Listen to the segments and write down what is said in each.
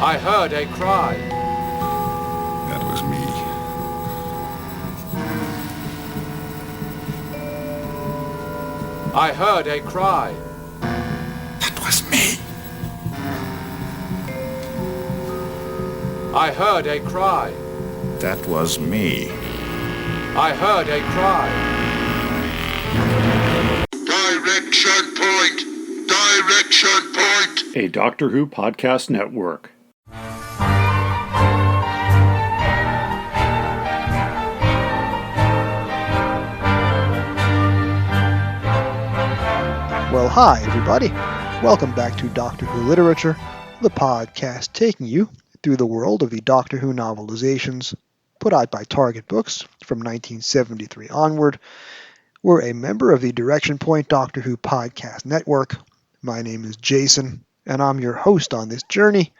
I heard a cry. That was me. I heard a cry. That was me. I heard a cry. That was me. I heard a cry. Direction point! Direction point! A Doctor Who podcast network. Well, hi, everybody. Welcome back to Doctor Who Literature, the podcast taking you through the world of the Doctor Who novelizations put out by Target Books from 1973 onward. We're a member of the Direction Point Doctor Who podcast network. My name is Jason, and I'm your host on this journey,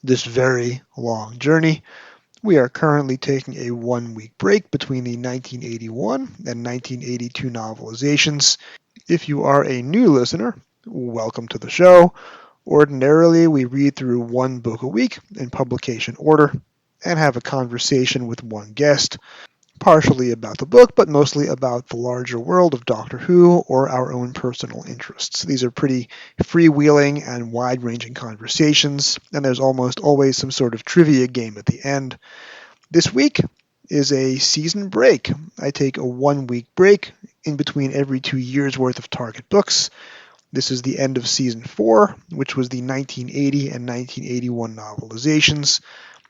this very long journey. We are currently taking a 1-week break between the 1981 and 1982 novelizations. If you are a new listener, welcome to the show. Ordinarily, we read through one book a week in publication order and have a conversation with one guest, partially about the book, but mostly about the larger world of Doctor Who or our own personal interests. These are pretty freewheeling and wide-ranging conversations, and there's almost always some sort of trivia game at the end. This week is a season break. I take a 1-week break in between every 2 years' worth of Target Books. This is the end of Season 4, which was the 1980 and 1981 novelizations.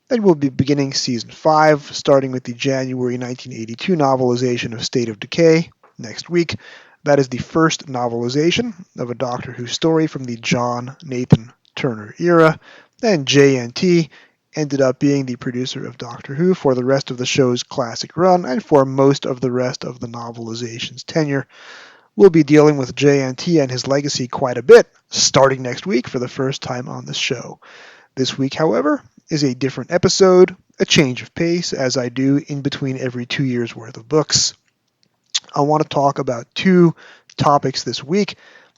Then we'll be beginning Season 5, starting with the January 1982 novelization of State of Decay next week. That is the first novelization of a Doctor Who story from the John Nathan Turner era, and JNT ended up being the producer of Doctor Who for the rest of the show's classic run and for most of the rest of the novelization's tenure. We'll be dealing with JNT and his legacy quite a bit, starting next week for the first time on this show. This week, however, is a different episode, a change of pace, as I do in between every 2 years' worth of books. I want to talk about 2 topics this week,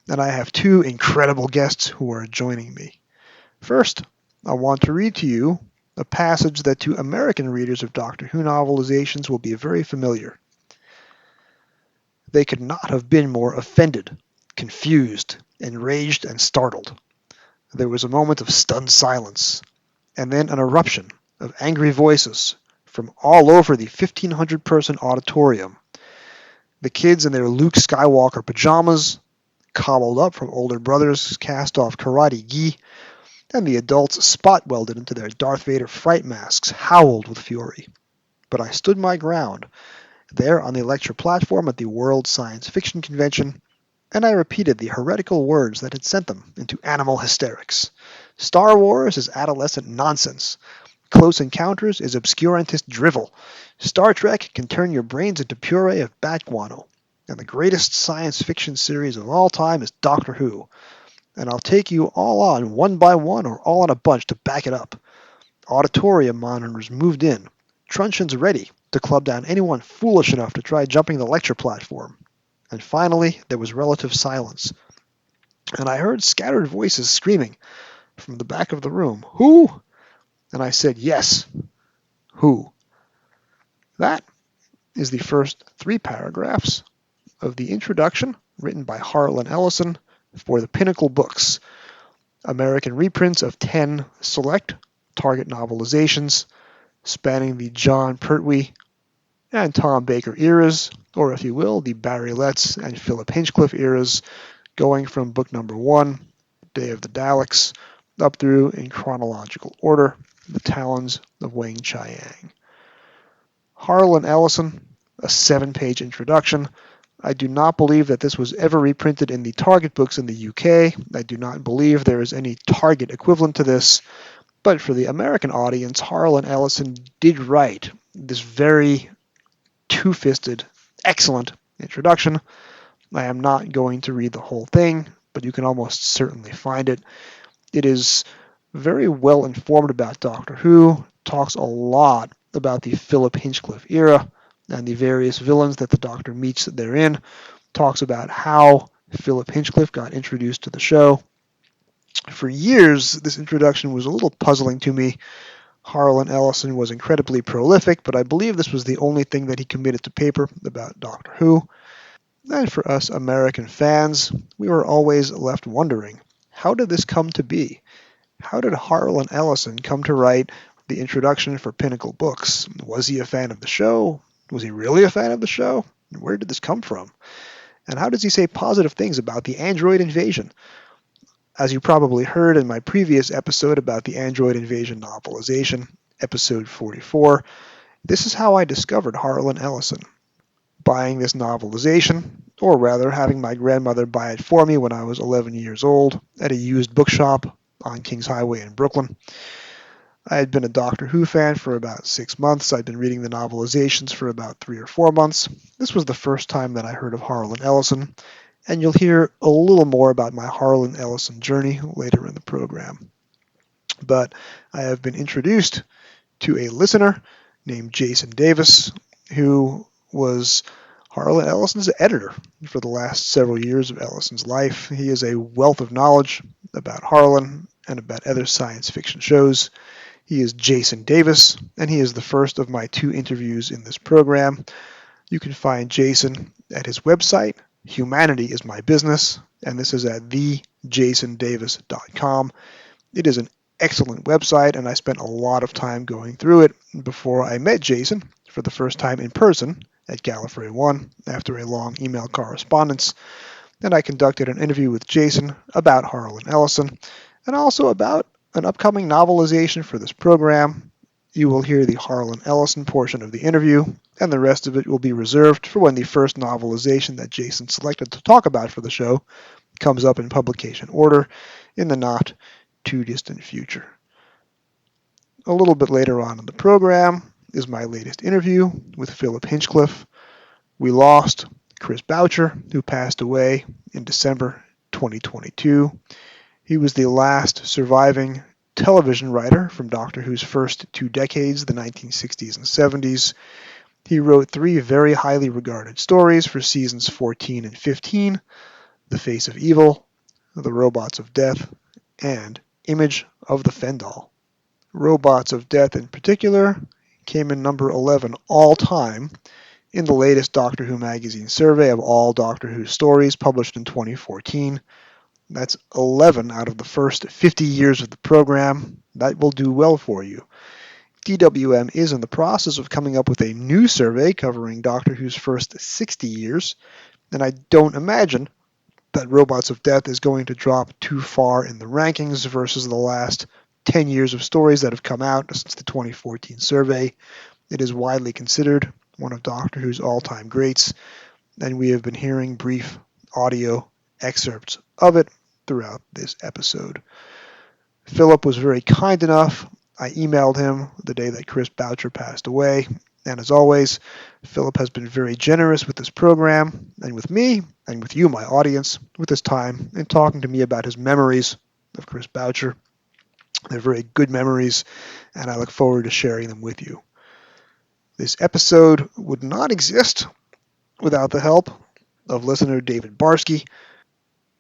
and I have 2 incredible guests who are joining me. First, I want to read to you a passage that to American readers of Doctor Who novelizations will be very familiar. They could not have been more offended, confused, enraged, and startled. There was a moment of stunned silence, and then an eruption of angry voices from all over the 1,500-person auditorium. The kids in their Luke Skywalker pajamas, cobbled up from older brothers' cast-off karate gi, and the adults spot-welded into their Darth Vader fright masks howled with fury. But I stood my ground, there on the lecture platform at the World Science Fiction Convention, and I repeated the heretical words that had sent them into animal hysterics. Star Wars is adolescent nonsense. Close Encounters is obscurantist drivel. Star Trek can turn your brains into puree of bat guano. And the greatest science fiction series of all time is Doctor Who. And I'll take you all on one by one or all in a bunch to back it up. Auditorium monitors moved in, truncheons ready to club down anyone foolish enough to try jumping the lecture platform. And finally, there was relative silence. And I heard scattered voices screaming from the back of the room, "Who?" And I said, "Yes, who?" That is the first 3 paragraphs of the introduction written by Harlan Ellison for the Pinnacle Books, American reprints of 10 select Target novelizations spanning the John Pertwee and Tom Baker eras, or if you will, the Barry Letts and Philip Hinchcliffe eras, going from book number 1, Day of the Daleks, up through, in chronological order, The Talons of Weng-Chiang. Harlan Ellison, a 7-page introduction. I do not believe that this was ever reprinted in the Target Books in the UK. I do not believe there is any Target equivalent to this. But for the American audience, Harlan Ellison did write this very two-fisted, excellent introduction. I am not going to read the whole thing, but you can almost certainly find it. It is very well informed about Doctor Who, talks a lot about the Philip Hinchcliffe era and the various villains that the Doctor meets therein, talks about how Philip Hinchcliffe got introduced to the show, For years, this introduction was a little puzzling to me. Harlan Ellison was incredibly prolific, but I believe this was the only thing that he committed to paper about Doctor Who. And for us American fans, we were always left wondering, how did this come to be? How did Harlan Ellison come to write the introduction for Pinnacle Books? Was he a fan of the show? Was he really a fan of the show? Where did this come from? And how does he say positive things about the android invasion? As you probably heard in my previous episode about the android invasion novelization, episode 44, this is how I discovered Harlan Ellison. Buying this novelization, or rather having my grandmother buy it for me when I was 11 years old at a used bookshop on Kings Highway in Brooklyn. I had been a Doctor Who fan for about 6 months. I'd been reading the novelizations for about 3 or 4 months. This was the first time that I heard of Harlan Ellison, and you'll hear a little more about my Harlan Ellison journey later in the program. But I have been introduced to a listener named Jason Davis, who was Harlan Ellison's editor for the last several years of Ellison's life. He is a wealth of knowledge about Harlan and about other science fiction shows. He is Jason Davis, and he is the first of my 2 interviews in this program. You can find Jason at his website, Humanity is My Business, and this is at thejasondavis.com. It is an excellent website, and I spent a lot of time going through it before I met Jason for the first time in person at Gallifrey One after a long email correspondence. And I conducted an interview with Jason about Harlan Ellison and also about an upcoming novelization for this program. You will hear the Harlan Ellison portion of the interview, and the rest of it will be reserved for when the first novelization that Jason selected to talk about for the show comes up in publication order in the not too distant future. A little bit later on in the program is my latest interview with Philip Hinchcliffe. We lost Chris Boucher, who passed away in December 2022. He was the last surviving television writer from Doctor Who's first 2 decades, the 1960s and 70s. He wrote 3 very highly regarded stories for seasons 14 and 15, The Face of Evil, The Robots of Death, and Image of the Fendal. Robots of Death in particular came in number 11 all time in the latest Doctor Who magazine survey of all Doctor Who stories published in 2014. That's 11 out of the first 50 years of the program. That will do well for you. DWM is in the process of coming up with a new survey covering Doctor Who's first 60 years, and I don't imagine that Robots of Death is going to drop too far in the rankings versus the last 10 years of stories that have come out since the 2014 survey. It is widely considered one of Doctor Who's all-time greats, and we have been hearing brief audio excerpts of it throughout this episode. Philip was very kind enough. I emailed him the day that Chris Boucher passed away, and as always, Philip has been very generous with this program, and with me, and with you, my audience, with his time, and talking to me about his memories of Chris Boucher. They're very good memories, and I look forward to sharing them with you. This episode would not exist without the help of listener David Barsky.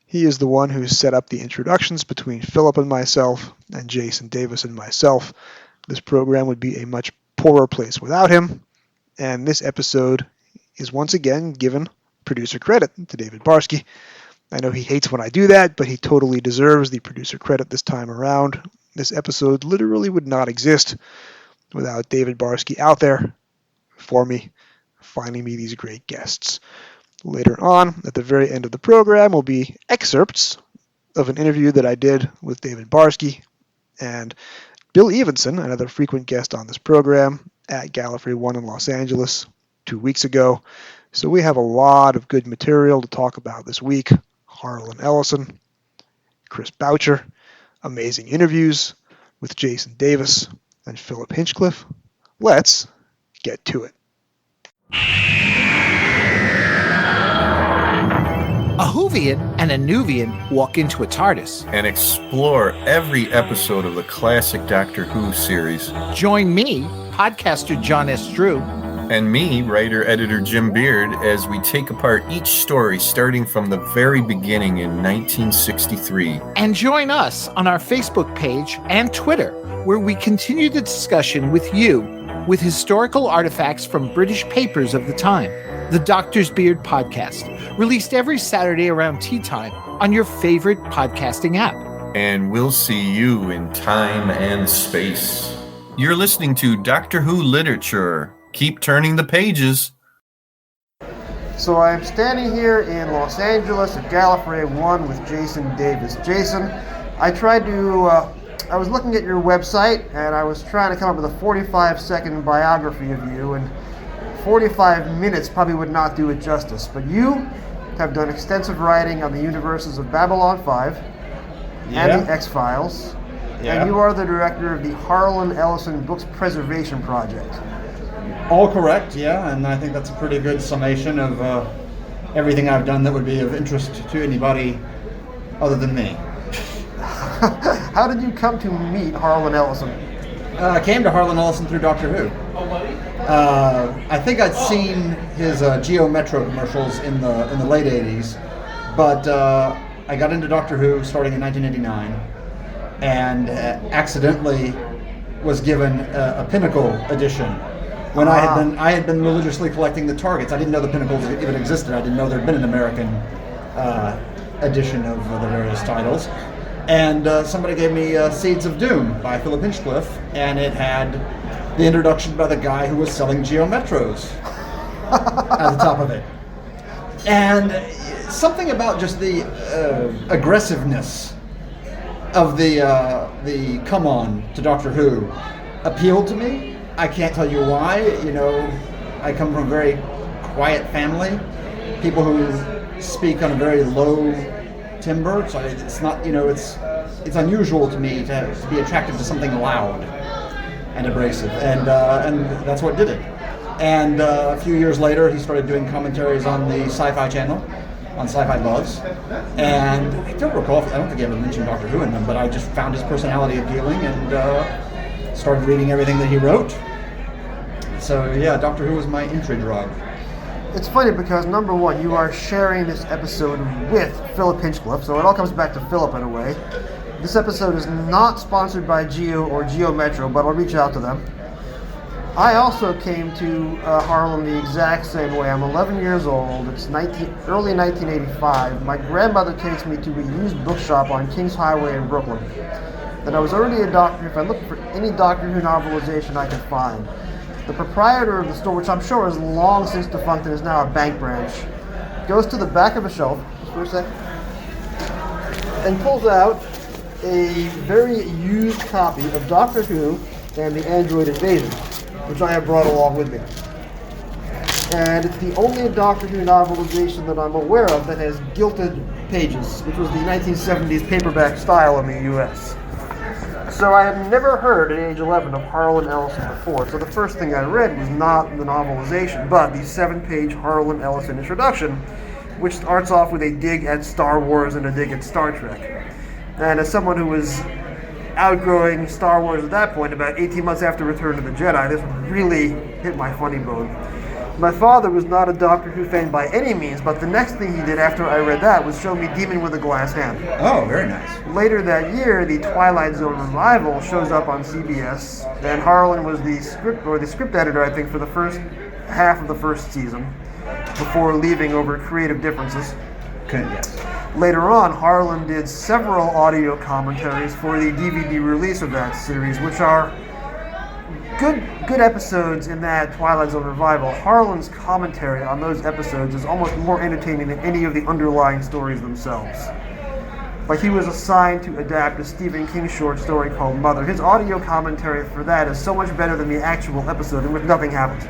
He is the one who set up the introductions between Philip and myself, and Jason Davis and myself. This program would be a much poorer place without him, and this episode is once again given producer credit to David Barsky. I know he hates when I do that, but he totally deserves the producer credit this time around. This episode literally would not exist without David Barsky out there for me, finding me these great guests. Later on, at the very end of the program, will be excerpts of an interview that I did with David Barsky and Bill Evenson, another frequent guest on this program, at Gallifrey One in Los Angeles 2 weeks ago. So we have a lot of good material to talk about this week. Harlan Ellison, Chris Boucher, amazing interviews with Jason Davis and Philip Hinchcliffe. Let's get to it. A Whovian and a Nuvian walk into a TARDIS. And explore every episode of the classic Doctor Who series. Join me, podcaster John S. Drew, And me, writer-editor Jim Beard, as we take apart each story starting from the very beginning in 1963. And join us on our Facebook page and Twitter, where we continue the discussion with you with historical artifacts from British papers of the time. The Doctor's Beard Podcast, released every Saturday around tea time on your favorite podcasting app. And we'll see you in time and space. You're listening to Doctor Who Literature. Keep turning the pages. So I'm standing here in Los Angeles at Gallifrey One with Jason Davis. Jason, I was looking at your website and I was trying to come up with a 45-second biography of you, and 45 minutes probably would not do it justice, but you have done extensive writing on the universes of Babylon 5 and the X-Files, and you are the director of the Harlan Ellison Books Preservation Project. All correct, yeah, and I think that's a pretty good summation of everything I've done that would be of interest to anybody other than me. How did you come to meet Harlan Ellison? I came to Harlan Ellison through Doctor Who. I think I'd seen his Geo Metro commercials in the late 80s, but I got into Doctor Who starting in 1989 and accidentally was given a Pinnacle edition. When I had been religiously collecting the targets. I didn't know the Pinnacles even existed. I didn't know there'd been an American edition of the various titles. And somebody gave me Seeds of Doom by Philip Hinchcliffe, and it had the introduction by the guy who was selling Geo Metros at the top of it. And something about just the aggressiveness of the come on to Doctor Who appealed to me. I can't tell you why. You know, I come from a very quiet family, people who speak on a very low timbre, so it's not, you know, it's unusual to me to be attracted to something loud and abrasive, and that's what did it. And a few years later, he started doing commentaries on the Sci-Fi Channel, on Sci-Fi Buzz, and I don't think he ever mentioned Doctor Who in them, but I just found his personality appealing and started reading everything that he wrote. So yeah, Doctor Who was my entry drug. It's funny because, number one, you are sharing this episode with Philip Hinchcliffe, so it all comes back to Philip in a way. This episode is not sponsored by Geo or Geo Metro, but I'll reach out to them. I also came to Harlem the exact same way. I'm 11 years old. It's early 1985. My grandmother takes me to a used bookshop on Kings Highway in Brooklyn. And I was already a Doctor Who fan, looking for any Doctor Who novelization I could find. The proprietor of the store, which I'm sure is long since defunct and is now a bank branch, goes to the back of a shelf, just for a second, and pulls out a very used copy of Doctor Who and the Android Invasion, which I have brought along with me. And it's the only Doctor Who novelization that I'm aware of that has gilded pages, which was the 1970s paperback style in the US. So I had never heard at age 11 of Harlan Ellison before, so the first thing I read was not the novelization, but the 7-page Harlan Ellison introduction, which starts off with a dig at Star Wars and a dig at Star Trek. And as someone who was outgrowing Star Wars at that point, about 18 months after Return of the Jedi, this really hit my funny bone. My father was not a Doctor Who fan by any means, but the next thing he did after I read that was show me Demon with a Glass Hand. Oh, very nice. Later that year, the Twilight Zone revival shows up on CBS, and Harlan was the script editor, I think, for the first half of the first season, before leaving over creative differences. Yes. Later on, Harlan did several audio commentaries for the DVD release of that series, which are good episodes in that Twilight Zone revival. Harlan's commentary on those episodes is almost more entertaining than any of the underlying stories themselves. Like, he was assigned to adapt a Stephen King short story called Mother. His audio commentary for that is so much better than the actual episode in which nothing happens.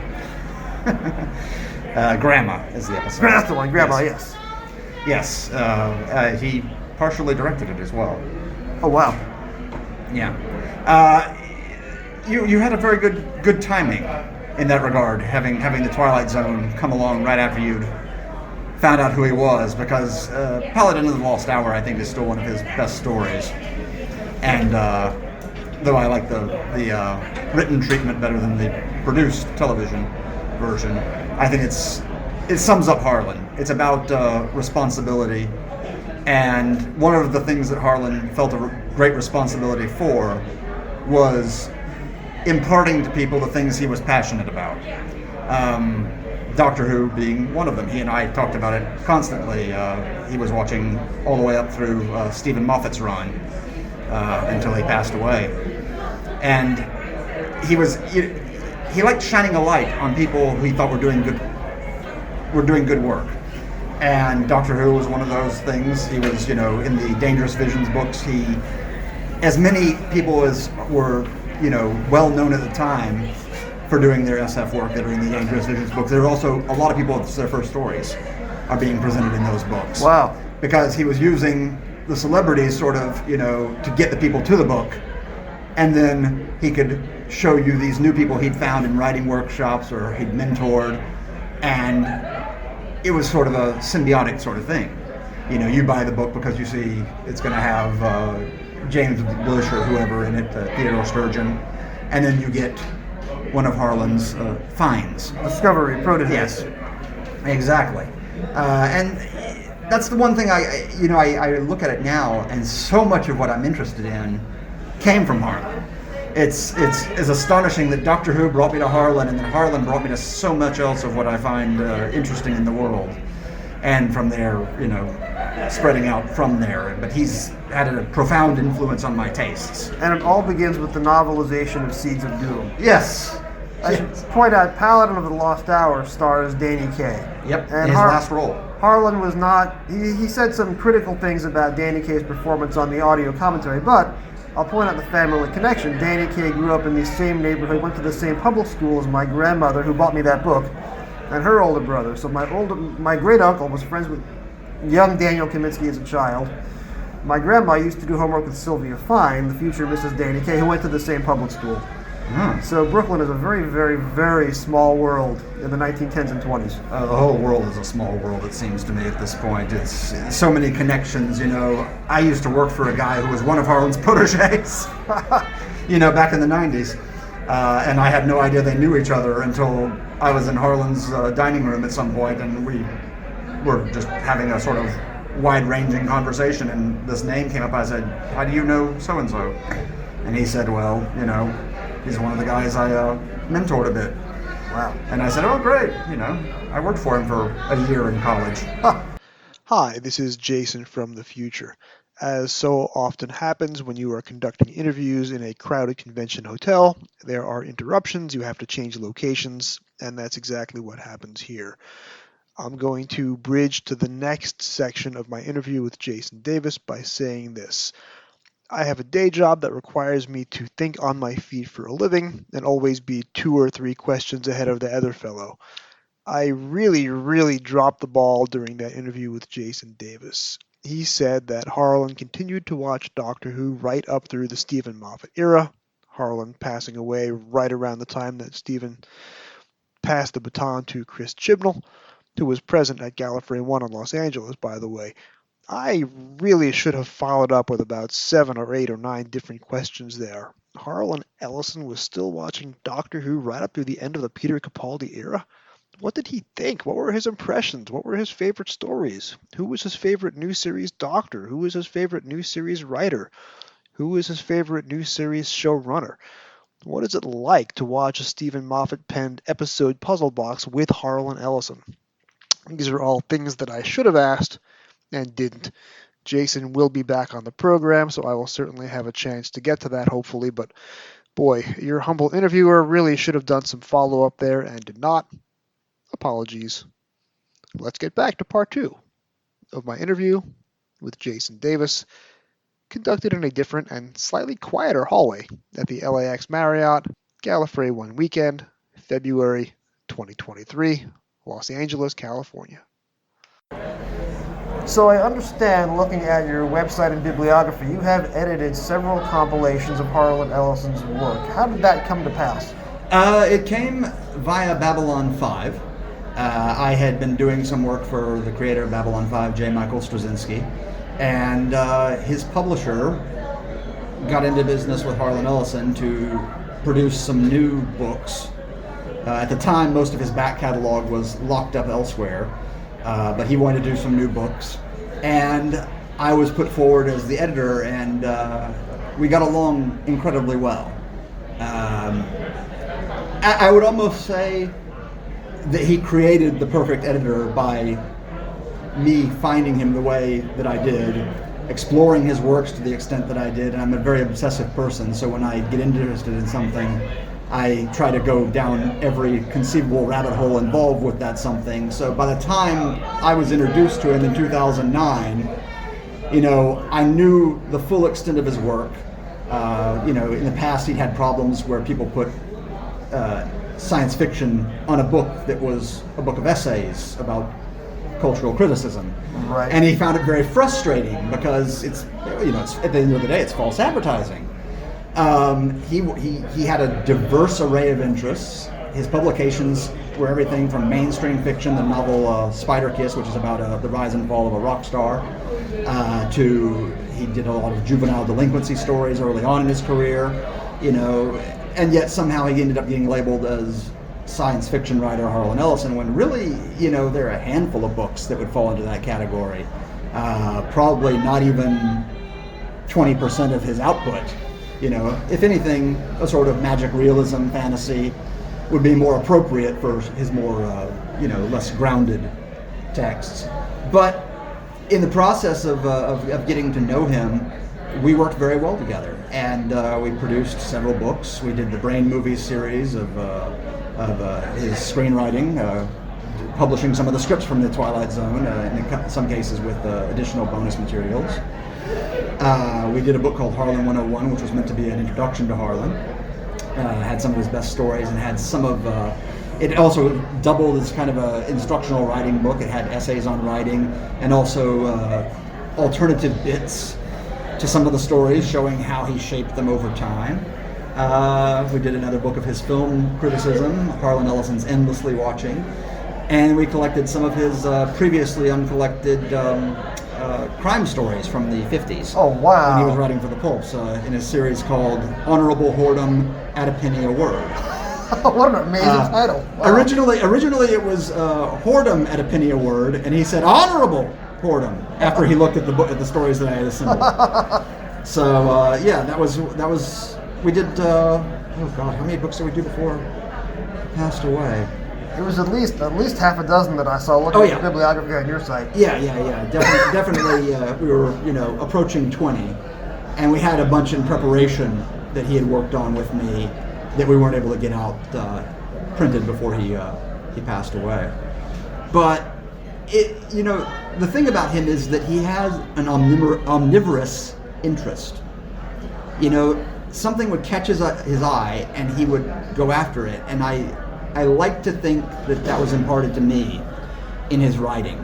Grandma is the episode. That's the one, Grandma, yes. Yes, he partially directed it as well. Oh, wow. Yeah. You had a very good timing in that regard, having the Twilight Zone come along right after you'd found out who he was, because Paladin of the Lost Hour, I think, is still one of his best stories. And though I like the written treatment better than the produced television version. I think it sums up Harlan. It's about responsibility, and one of the things that Harlan felt a great responsibility for was imparting to people the things he was passionate about. Doctor Who being one of them. He and I talked about it constantly. He was watching all the way up through Stephen Moffat's run until he passed away. And he liked shining a light on people who he thought were doing good work. And Doctor Who was one of those things. He was, in the Dangerous Visions books, as many people as were, well known at the time for doing their SF work that are in the Dangerous Visions books. There are also a lot of people that's their first stories are being presented in those books. Wow. Because he was using the celebrities sort of, to get the people to the book, and then he could show you these new people he'd found in writing workshops or he'd mentored, and it was sort of a symbiotic sort of thing. You buy the book because you see it's going to have James Bush or whoever in it, Theodore Sturgeon, and then you get one of Harlan's finds. Discovery, prototype. Yes, exactly. And that's the one thing I look at it now, and so much of what I'm interested in came from Harlan. It's astonishing that Doctor Who brought me to Harlan, and then Harlan brought me to so much else of what I find interesting in the world. And from there, spreading out from there. But he's had a profound influence on my tastes. And it all begins with the novelization of Seeds of Doom. Yes. I should point out, Paladin of the Lost Hour stars Danny Kaye. Yep, and his last role. Harlan was not... He said some critical things about Danny Kaye's performance on the audio commentary, but I'll point out the family connection. Danny Kaye grew up in the same neighborhood, went to the same public school as my grandmother, who bought me that book, and her older brother. So my great uncle was friends with young Daniel Kaminsky as a child. My grandma used to do homework with Sylvia Fine, the future Mrs. Danny Kaye, who went to the same public school. So Brooklyn is a very, very, very small world in the 1910s and 20s. The whole world is a small world, it seems to me, at this point. It's so many connections, I used to work for a guy who was one of Harlan's proteges, back in the 90s. And I had no idea they knew each other until I was in Harlan's dining room at some point, and we were just having a sort of wide-ranging conversation, and this name came up. I said, "How do you know so-and-so?" And he said, "Well, he's one of the guys I mentored a bit." Wow. And I said, "Oh, great. I worked for him for a year in college." Hi, this is Jason from the future. As so often happens when you are conducting interviews in a crowded convention hotel, there are interruptions, you have to change locations, and that's exactly what happens here. I'm going to bridge to the next section of my interview with Jason Davis by saying this. I have a day job that requires me to think on my feet for a living and always be 2 or 3 questions ahead of the other fellow. I really dropped the ball during that interview with Jason Davis. He said that Harlan continued to watch Doctor Who right up through the Stephen Moffat era, Harlan passing away right around the time that Stephen passed the baton to Chris Chibnall, who was present at Gallifrey One in Los Angeles, by the way. I really should have followed up with about 7 or 8 or 9 different questions there. Harlan Ellison was still watching Doctor Who right up through the end of the Peter Capaldi era. What did he think? What were his impressions? What were his favorite stories? Who was his favorite new series doctor? Who was his favorite new series writer? Who was his favorite new series showrunner? What is it like to watch a Stephen Moffat-penned episode puzzle box with Harlan Ellison? These are all things that I should have asked and didn't. Jason will be back on the program, so I will certainly have a chance to get to that, hopefully. But boy, your humble interviewer really should have done some follow-up there and did not. Apologies. Let's get back to part 2 of my interview with Jason Davis, conducted in a different and slightly quieter hallway at the LAX Marriott, Gallifrey One weekend, February 2023, Los Angeles, California. So I understand, looking at your website and bibliography, you have edited several compilations of Harlan Ellison's work. How did that come to pass? It came via Babylon 5. I had been doing some work for the creator of Babylon 5, J. Michael Straczynski, and his publisher got into business with Harlan Ellison to produce some new books At the time, most of his back catalog was locked up elsewhere, but he wanted to do some new books. And I was put forward as the editor, and we got along incredibly well. I would almost say that he created the perfect editor by me finding him the way that I did, exploring his works to the extent that I did, and I'm a very obsessive person, so when I get interested in something, I try to go down every conceivable rabbit hole involved with that something. So by the time I was introduced to him in 2009, I knew the full extent of his work. In the past he'd had problems where people put science fiction on a book that was a book of essays about cultural criticism. Right. And he found it very frustrating because it's at the end of the day, it's false advertising. He had a diverse array of interests. His publications were everything from mainstream fiction, the novel Spider Kiss, which is about the rise and fall of a rock star, to he did a lot of juvenile delinquency stories early on in his career, and yet somehow he ended up getting labeled as science fiction writer Harlan Ellison, when really, there are a handful of books that would fall into that category. Probably not even 20% of his output. If anything, a sort of magic realism fantasy would be more appropriate for his more, less grounded texts. But in the process of getting to know him, we worked very well together, and we produced several books. We did the Brain Movies series of his screenwriting, publishing some of the scripts from The Twilight Zone, in some cases with additional bonus materials. We did a book called Harlan 101, which was meant to be an introduction to Harlan. Had some of his best stories, and had some of it also doubled as kind of an instructional writing book. It had essays on writing and also alternative bits to some of the stories, showing how he shaped them over time. We did another book of his film criticism, Harlan Ellison's Endlessly Watching, and we collected some of his previously uncollected crime stories from the 50s. Oh, wow. When he was writing for the Pulse in a series called Honorable Whoredom at a Penny a Word. What an amazing title. Wow. Originally it was Whoredom at a Penny a Word, and he said Honorable Whoredom after he looked at the stories that I had assembled. So that was we did. Oh God, how many books did we do before he passed away? It was at least half a dozen that I saw looking at the bibliography on your site. Yeah. Definitely, we were approaching 20, and we had a bunch in preparation that he had worked on with me that we weren't able to get out printed before he passed away. But the thing about him is that he has an omnivorous interest. Something would catch his eye and he would go after it, and I like to think that was imparted to me in his writing.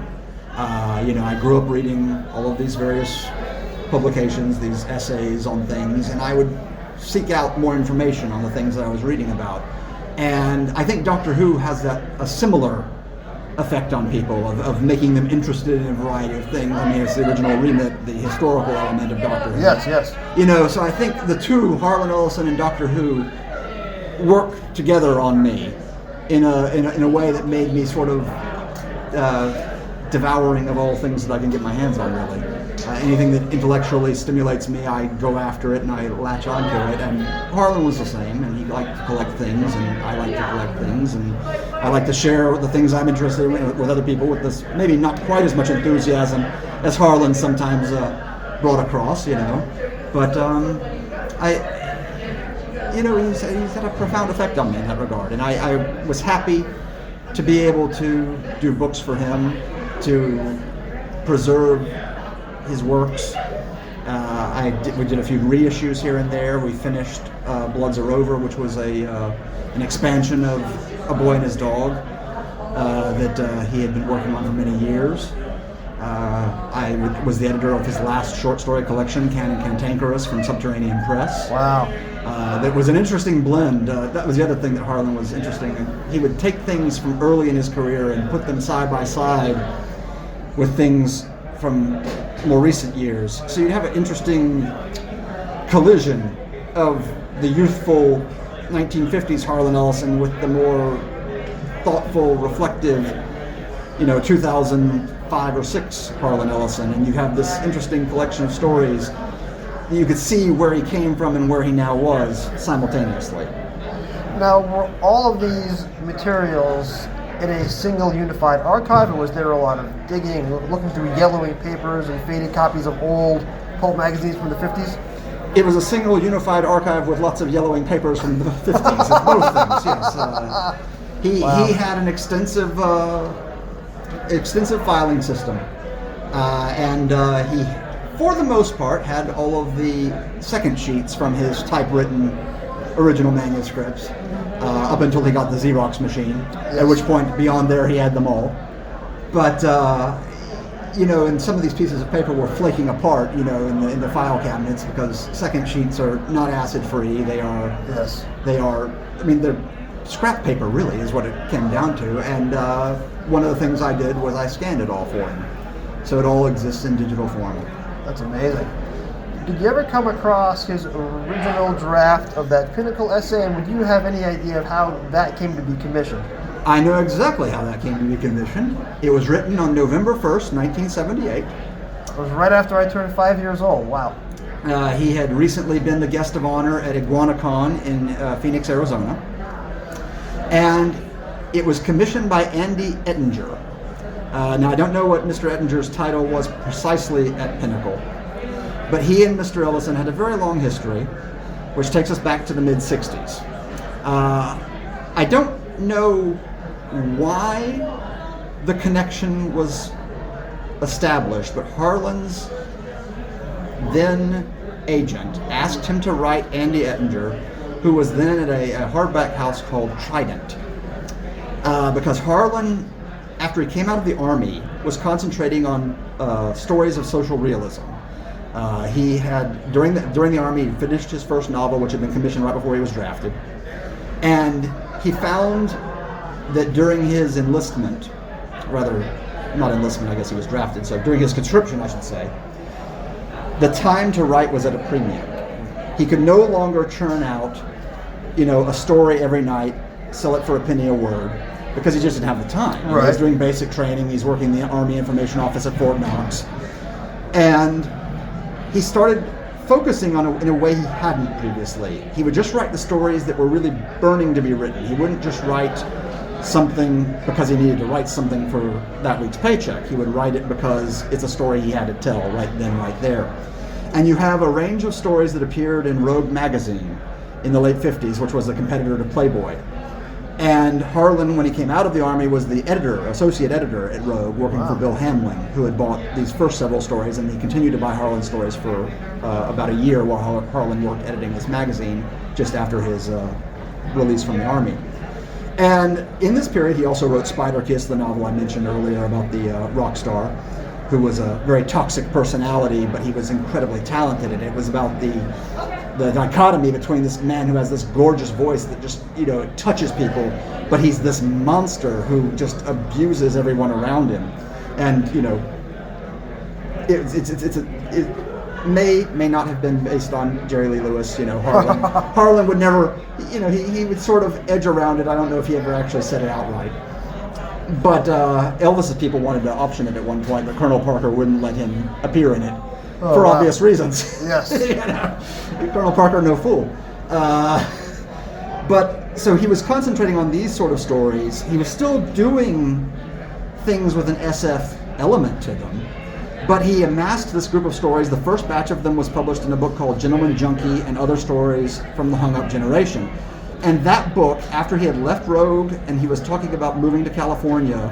I grew up reading all of these various publications, these essays on things, and I would seek out more information on the things that I was reading about. And I think Doctor Who has a similar effect on people of making them interested in a variety of things. I mean, it's the original remit, the historical element of Doctor Who. Yes. So I think the two, Harlan Ellison and Doctor Who, work together on me in a way that made me sort of devouring of all things that I can get my hands on, really. Anything that intellectually stimulates me, I go after it and I latch onto it. And Harlan was the same, and he liked to collect things, and I like to collect things, and I like to share the things I'm interested in with other people with this maybe not quite as much enthusiasm as Harlan sometimes brought across, But he's had a profound effect on me in that regard, and I was happy to be able to do books for him, to preserve his works. We did a few reissues here and there. We finished Bloods Are Over, which was an expansion of A Boy and His Dog that he had been working on for many years. I was the editor of his last short story collection, Canon Cantankerous, from Subterranean Press. Wow. That was an interesting blend. That was the other thing that Harlan was interesting. He would take things from early in his career and put them side by side with things from more recent years. So you'd have an interesting collision of the youthful 1950s Harlan Ellison with the more thoughtful, reflective, 2005 or 6 Harlan Ellison, and you have this interesting collection of stories that you could see where he came from and where he now was simultaneously. Now, were all of these materials in a single unified archive, or was there a lot of digging, looking through yellowing papers and faded copies of old pulp magazines from the 50s? It was a single unified archive with lots of yellowing papers from the 50s. It's both things, yes. He had an extensive filing system, and he, for the most part, had all of the second sheets from his typewritten original manuscripts up until he got the Xerox machine, at which point, beyond there, he had them all. But and some of these pieces of paper were flaking apart, in the file cabinets, because second sheets are not acid-free. They're scrap paper, really, is what it came down to. And one of the things I did was I scanned it all for him, so it all exists in digital form. That's amazing. Did you ever come across his original draft of that Pinnacle essay, and would you have any idea of how that came to be commissioned? I know exactly how that came to be commissioned. It was written on November 1st, 1978. It was right after I turned 5 years old. Wow. He had recently been the guest of honor at IguanaCon in Phoenix, Arizona. And it was commissioned by Andy Ettinger. Now, I don't know what Mr. Ettinger's title was precisely at Pinnacle, but he and Mr. Ellison had a very long history, which takes us back to the mid-60s. I don't know why the connection was established, but Harlan's then agent asked him to write Andy Ettinger, who was then at a hardback house called Trident, because Harlan, after he came out of the Army, was concentrating on stories of social realism. He had, during the Army, finished his first novel, which had been commissioned right before he was drafted, and he found that during his enlistment, rather, not enlistment, I guess he was drafted, so during his conscription, I should say, the time to write was at a premium. He could no longer churn out, a story every night, sell it for a penny a word, because he just didn't have the time. Right. He was doing basic training, he's working in the Army Information Office at Fort Knox, and he started focusing in a way he hadn't previously. He would just write the stories that were really burning to be written. He wouldn't just write something because he needed to write something for that week's paycheck. He would write it because it's a story he had to tell right then, right there. And you have a range of stories that appeared in Rogue magazine in the late 50s, which was a competitor to Playboy. And Harlan, when he came out of the Army, was the associate editor at Rogue, working for Bill Hamling, who had bought these first several stories, and he continued to buy Harlan stories for about a year while Harlan worked editing this magazine just after his release from the Army. And in this period, he also wrote Spider Kiss, the novel I mentioned earlier about the rock star, who was a very toxic personality, but he was incredibly talented, and it was about the dichotomy between this man who has this gorgeous voice that just, it touches people, but he's this monster who just abuses everyone around him. And, it may not have been based on Jerry Lee Lewis, Harlan. Harlan would never, he would sort of edge around it. I don't know if he ever actually said it outright. But Elvis's people wanted to option it at one point, but Colonel Parker wouldn't let him appear in it. For obvious reasons. Yes. Colonel Parker, no fool. But so he was concentrating on these sort of stories. He was still doing things with an SF element to them, but he amassed this group of stories. The first batch of them was published in a book called Gentleman Junkie and Other Stories from the Hung Up Generation. And that book, after he had left Rogue and he was talking about moving to California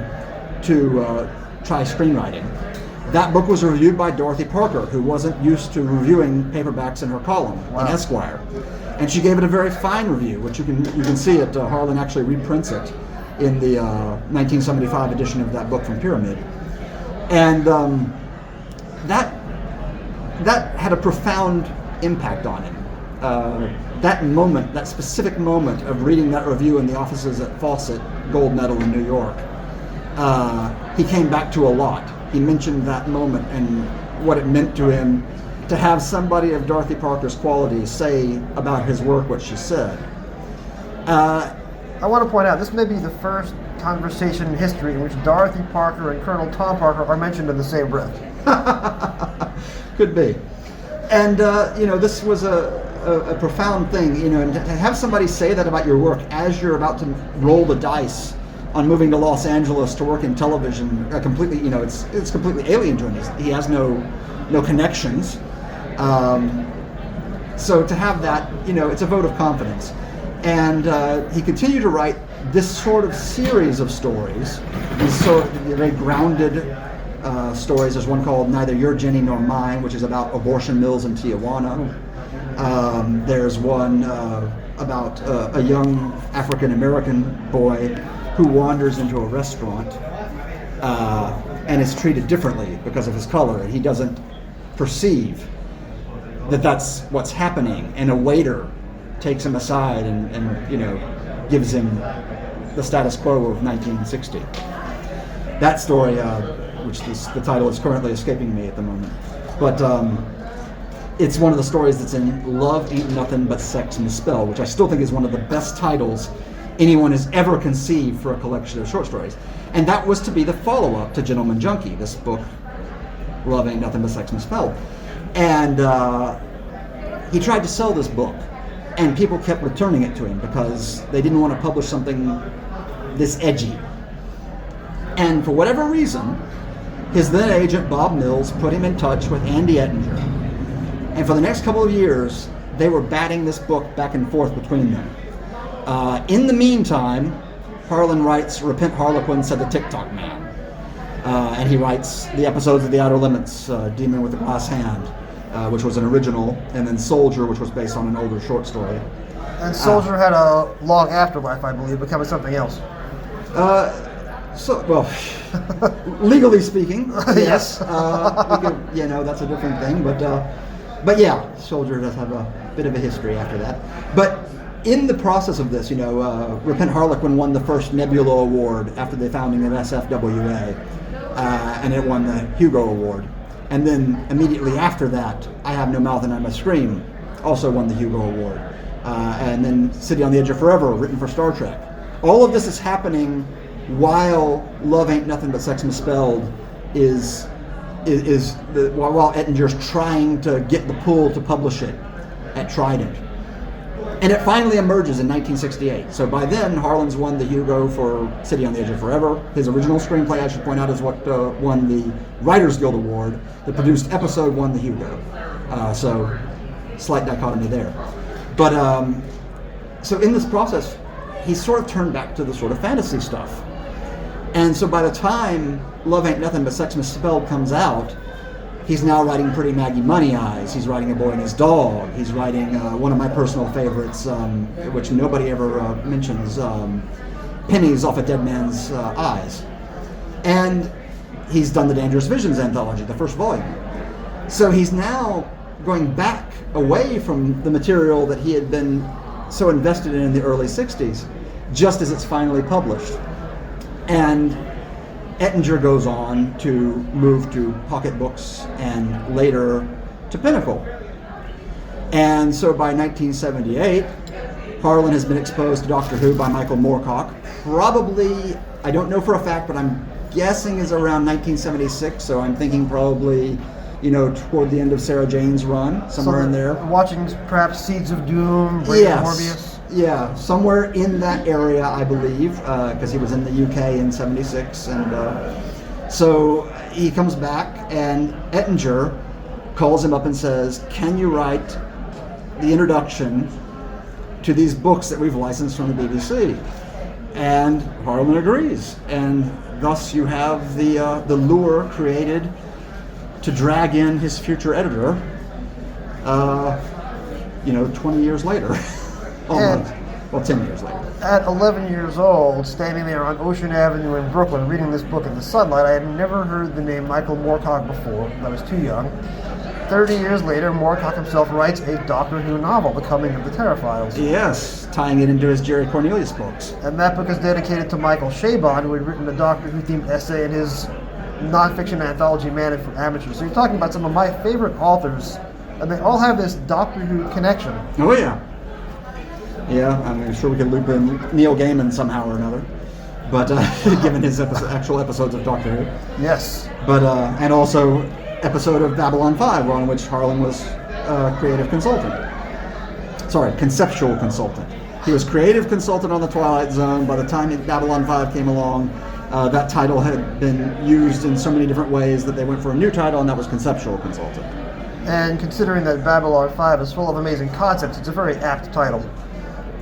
to try screenwriting, that book was reviewed by Dorothy Parker, who wasn't used to reviewing paperbacks in her column in Esquire. And she gave it a very fine review, which you can see it. Harlan actually reprints it in the 1975 edition of that book from Pyramid. And that had a profound impact on him. That specific moment of reading that review in the offices at Fawcett Gold Medal in New York, he came back to a lot. He mentioned that moment and what it meant to him to have somebody of Dorothy Parker's quality say about his work what she said. I want to point out, this may be the first conversation in history in which Dorothy Parker and Colonel Tom Parker are mentioned in the same breath. Could be. And, this was a profound thing, and to have somebody say that about your work as you're about to roll the dice on moving to Los Angeles to work in television, completely, it's completely alien to him. He has no connections. So to have that, it's a vote of confidence. And he continued to write this sort of series of stories, these sort of very grounded stories. There's one called Neither Your Jenny Nor Mine, which is about abortion mills in Tijuana. There's one about a young African-American boy who wanders into a restaurant and is treated differently because of his color, and he doesn't perceive that that's what's happening, and a waiter takes him aside and gives him the status quo of 1960. That story, which the title is currently escaping me at the moment, but it's one of the stories that's in Love Ain't Nothing But Sex Misspelled, which I still think is one of the best titles anyone has ever conceived for a collection of short stories. And that was to be the follow-up to Gentleman Junkie, this book, Love Ain't Nothing But Sex Misspelled. And he tried to sell this book, and people kept returning it to him because they didn't want to publish something this edgy. And for whatever reason, his then agent Bob Mills put him in touch with Andy Ettinger. And for the next couple of years, they were batting this book back and forth between them. In the meantime, Harlan writes Repent Harlequin Said the TikTok Man. And he writes the episodes of The Outer Limits, Demon with the Glass Hand, which was an original, and then Soldier, which was based on an older short story. And Soldier had a long afterlife, I believe, becoming something else. Legally speaking, yes. That's a different thing, but yeah, Soldier does have a bit of a history after that. But in the process of this, Repent Harlequin won the first Nebula Award after the founding of SFWA, and it won the Hugo Award. And then immediately after that, I Have No Mouth and I Must Scream also won the Hugo Award. And then City on the Edge of Forever, written for Star Trek. All of this is happening while Love Ain't Nothing But Sex Misspelled while Ettinger's trying to get the pull to publish it at Trident. And it finally emerges in 1968. So by then, Harlan's won the Hugo for City on the Edge of Forever. His original screenplay, I should point out, is what won the Writers Guild Award. The produced episode won the Hugo. So slight dichotomy there. But so in this process, he sort of turned back to the sort of fantasy stuff. And so by the time Love Ain't Nothing But Sex Misspelled comes out, he's now writing Pretty Maggie Money Eyes. He's writing A Boy and His Dog. He's writing one of my personal favorites, which nobody ever mentions, Pennies Off a Dead Man's Eyes. And he's done the Dangerous Visions anthology, the first volume. So he's now going back away from the material that he had been so invested in the early 60s, just as it's finally published. And Ettinger goes on to move to Pocket Books and later to Pinnacle. And so by 1978, Harlan has been exposed to Doctor Who by Michael Moorcock. Probably, I don't know for a fact, but I'm guessing is around 1976, so I'm thinking probably, toward the end of Sarah Jane's run, somewhere in there. Watching perhaps Seeds of Doom, Morbius. Yeah, somewhere in that area, I believe, because he was in the UK in 76. And so he comes back, and Ettinger calls him up and says, can you write the introduction to these books that we've licensed from the BBC? And Harlan agrees. And thus you have the lure created to drag in his future editor, 20 years later. Almost. Well, 10 years later. At 11 years old, standing there on Ocean Avenue in Brooklyn reading this book in the sunlight, I had never heard the name Michael Moorcock before. I was too young. 30 years later, Moorcock himself writes a Doctor Who novel, The Coming of the Terraphiles. Yes, tying it into his Jerry Cornelius books. And that book is dedicated to Michael Chabon, who had written a Doctor Who-themed essay in his nonfiction anthology, Man for Amateurs. So you're talking about some of my favorite authors, and they all have this Doctor Who connection. Oh, yeah. Yeah, I'm sure we could loop in Neil Gaiman somehow or another. but given his actual episodes of Doctor Who. Yes. But and also episode of Babylon 5, on which Harlan was creative consultant. Sorry, conceptual consultant. He was creative consultant on the Twilight Zone. By the time Babylon 5 came along, that title had been used in so many different ways that they went for a new title, and that was conceptual consultant. And considering that Babylon 5 is full of amazing concepts, it's a very apt title.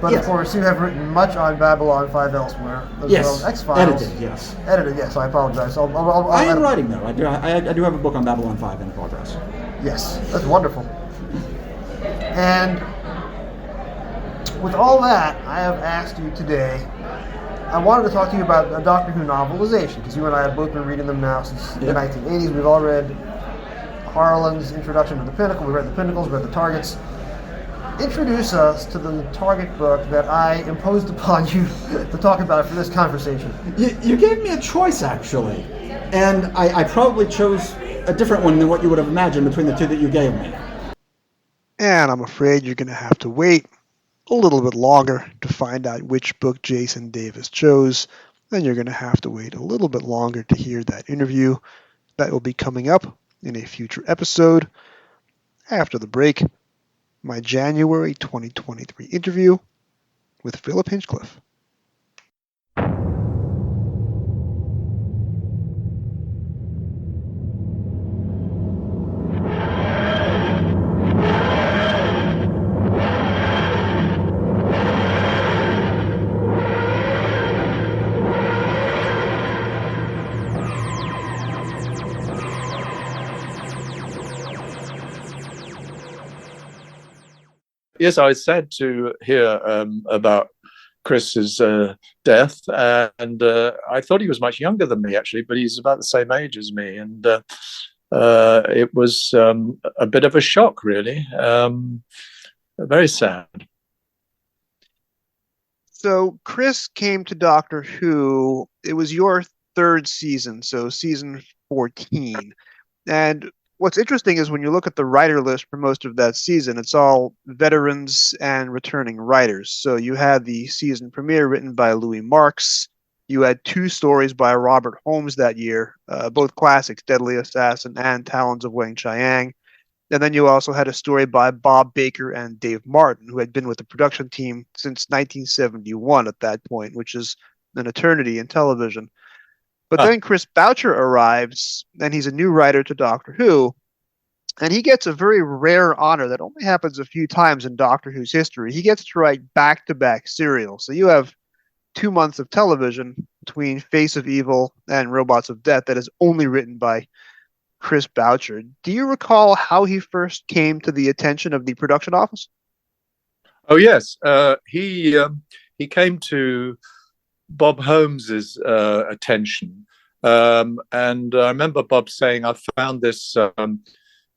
But Yes. of course, you have written much on Babylon 5 elsewhere, as well as X-Files. Edited, yes. Edited, yes, I apologize. I'll I am edit. writing, though. I do have a book on Babylon 5 in progress. Yes, that's wonderful. And with all that, I have asked you today, I wanted to talk to you about a Doctor Who novelization, because you and I have both been reading them now since the 1980s. We've all read Harlan's introduction to the Pinnacle. We read the Pinnacles, we read the Targets. Introduce us to the Target book that I imposed upon you to talk about for this conversation. You gave me a choice, actually. And I probably chose a different one than what you would have imagined between the two that you gave me. And I'm afraid you're going to have to wait a little bit longer to find out which book Jason Davis chose. Then you're going to have to wait a little bit longer to hear that interview. That will be coming up in a future episode. After the break, my January 2023 interview with Philip Hinchcliffe. Yes, I was sad to hear about Chris's death, and I thought he was much younger than me, actually, but he's about the same age as me, and it was a bit of a shock, really. Very sad. So Chris came to Doctor Who. It was your third season, so season 14. And what's interesting is when you look at the writer list for most of that season, it's all veterans and returning writers. So you had the season premiere written by Louis Marks. You had 2 stories by Robert Holmes that year, both classics, Deadly Assassin and Talons of Weng Chiang. And then you also had a story by Bob Baker and Dave Martin, who had been with the production team since 1971 at that point, which is an eternity in television. But then Chris Boucher arrives, and he's a new writer to Doctor Who, and he gets a very rare honor that only happens a few times in Doctor Who's history. He gets to write back-to-back serials. So you have 2 months of television between Face of Evil and Robots of Death that is only written by Chris Boucher. Do you recall how he first came to the attention of the production office? Oh, yes. He came to Bob Holmes's attention, and I remember Bob saying, "I found this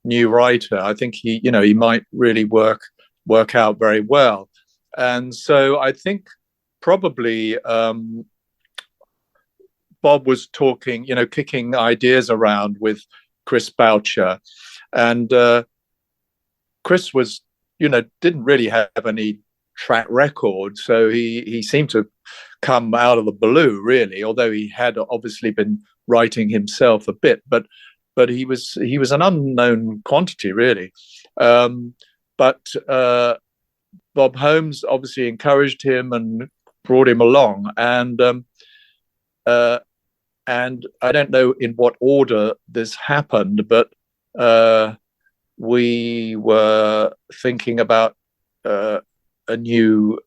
new writer. I think he might really work out very well." And so I think probably Bob was talking, kicking ideas around with Chris Boucher, and Chris was, didn't really have any track record, so he seemed to come out of the blue, really, although he had obviously been writing himself a bit, but he was an unknown quantity, really. But Bob Holmes obviously encouraged him and brought him along, and I don't know in what order this happened, but we were thinking about a new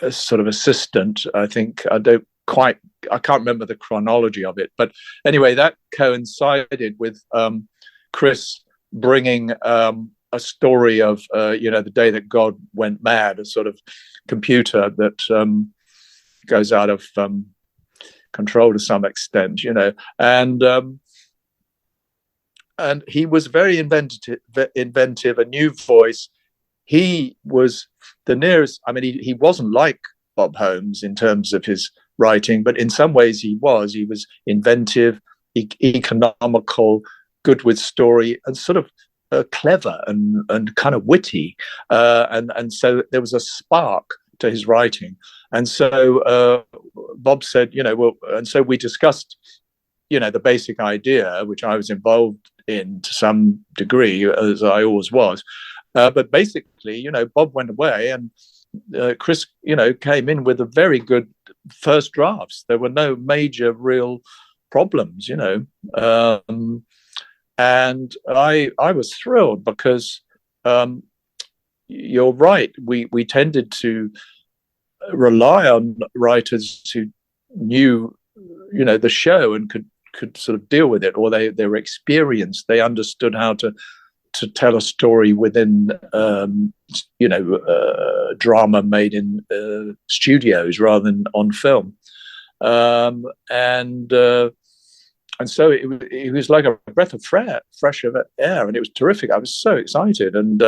sort of assistant. I think I can't remember the chronology of it, but anyway, that coincided with Chris bringing a story of the day that God went mad, a sort of computer that goes out of control to some extent, and he was very inventive, a new voice. He was the nearest. I mean, he wasn't like Bob Holmes in terms of his writing, but in some ways he was. He was inventive, economical, good with story, and sort of clever and kind of witty. And so there was a spark to his writing. And so Bob said, well, and so we discussed, the basic idea, which I was involved in to some degree, as I always was. But basically, Bob went away, and Chris, came in with a very good first drafts. There were no major real problems, and I was thrilled because you're right. We tended to rely on writers who knew, the show and could sort of deal with it, or they were experienced. They understood how to tell a story within, drama made in studios rather than on film, and so it was like a breath of fresh air, and it was terrific. I was so excited, and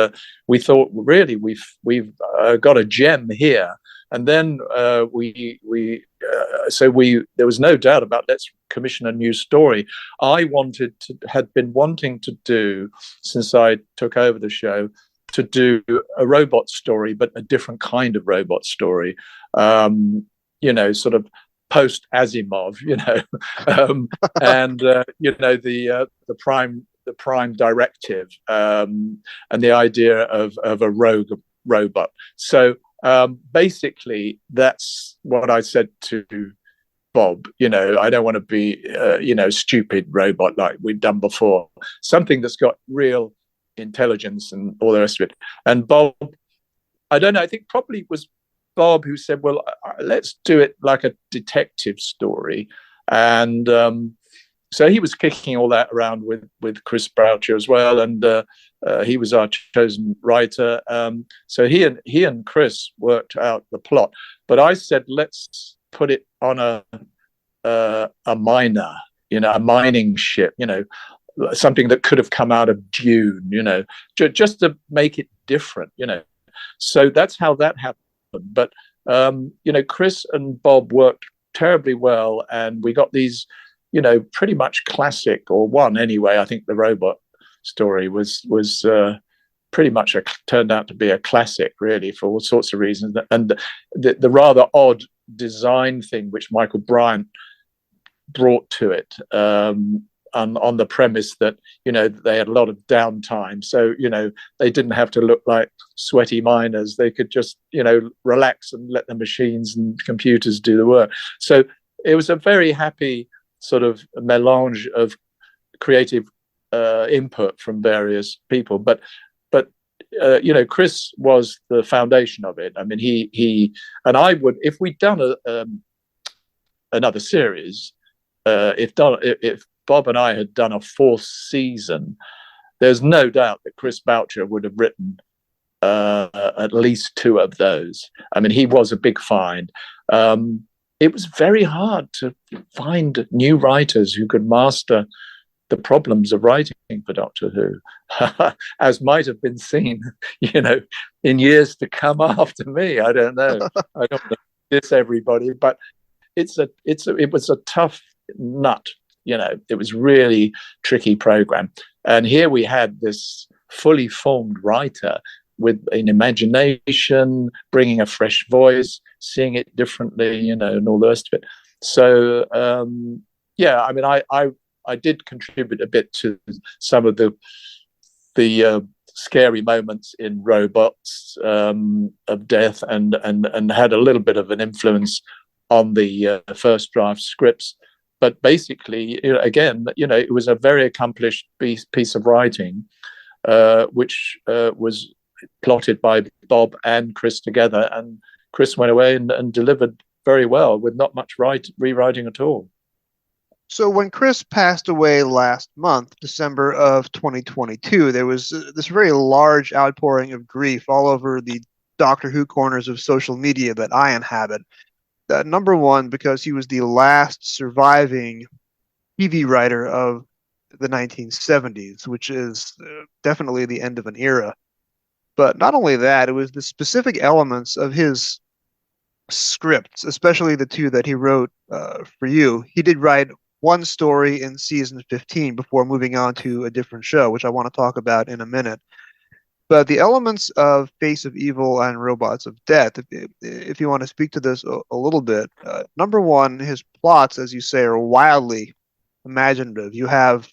we thought, really, we've got a gem here. And then there was no doubt about, let's commission a new story. Had been wanting to do, since I took over the show, to do a robot story, but a different kind of robot story, sort of post Asimov, and the prime directive, and the idea of a rogue robot. So basically, that's what I said to Bob. I don't want to be, stupid robot like we've done before. Something that's got real intelligence and all the rest of it. And Bob, I don't know, I think probably it was Bob who said, well, let's do it like a detective story. And so he was kicking all that around with Chris Boucher as well, and he was our chosen writer. So he and Chris worked out the plot. But I said, let's put it on a miner, a mining ship, something that could have come out of Dune, just to make it different, So that's how that happened. But Chris and Bob worked terribly well, and we got these, pretty much classic, or one anyway. I think the robot story was pretty much turned out to be a classic, really, for all sorts of reasons. And the rather odd design thing which Michael Bryant brought to it, on the premise that they had a lot of downtime, so they didn't have to look like sweaty miners. They could just relax and let the machines and computers do the work. So it was a very happy sort of melange of creative input from various people, but Chris was the foundation of it. I mean, he and I would, if we'd done another series, if Bob and I had done a fourth season, there's no doubt that Chris Boucher would have written at least two of those. I mean, he was a big find. It was very hard to find new writers who could master the problems of writing for Doctor Who, as might have been seen, in years to come after me. I don't know. I don't want to diss everybody, but it was a tough nut. It was really tricky program. And here we had this fully formed writer with an imagination, bringing a fresh voice, seeing it differently, and all the rest of it. So, I mean, I did contribute a bit to some of the scary moments in Robots of Death, and had a little bit of an influence on the first draft scripts. But basically, again, it was a very accomplished piece of writing, which was plotted by Bob and Chris together. And Chris went away and delivered very well with not much rewriting at all. So when Chris passed away last month, December of 2022, there was this very large outpouring of grief all over the Doctor Who corners of social media that I inhabit. Number one, because he was the last surviving TV writer of the 1970s, which is definitely the end of an era. But not only that, it was the specific elements of his scripts, especially the two that he wrote for you. He did write one story in season 15 before moving on to a different show, which I want to talk about in a minute. But the elements of Face of Evil and Robots of Death, if you want to speak to this a little bit, number one, his plots, as you say, are wildly imaginative. You have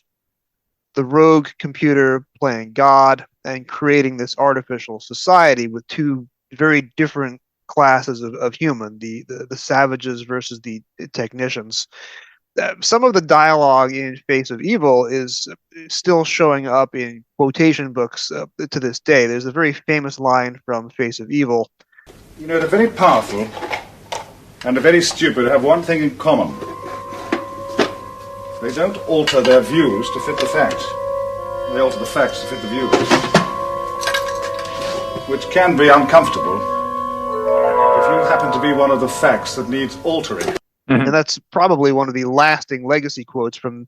the rogue computer playing God and creating this artificial society with two very different classes of human, the savages versus the technicians. Some of the dialogue in Face of Evil is still showing up in quotation books to this day. There's a very famous line from Face of Evil. You know, the very powerful and the very stupid have one thing in common. They don't alter their views to fit the facts. They alter the facts to fit the views. Which can be uncomfortable if you happen to be one of the facts that needs altering. And that's probably one of the lasting legacy quotes from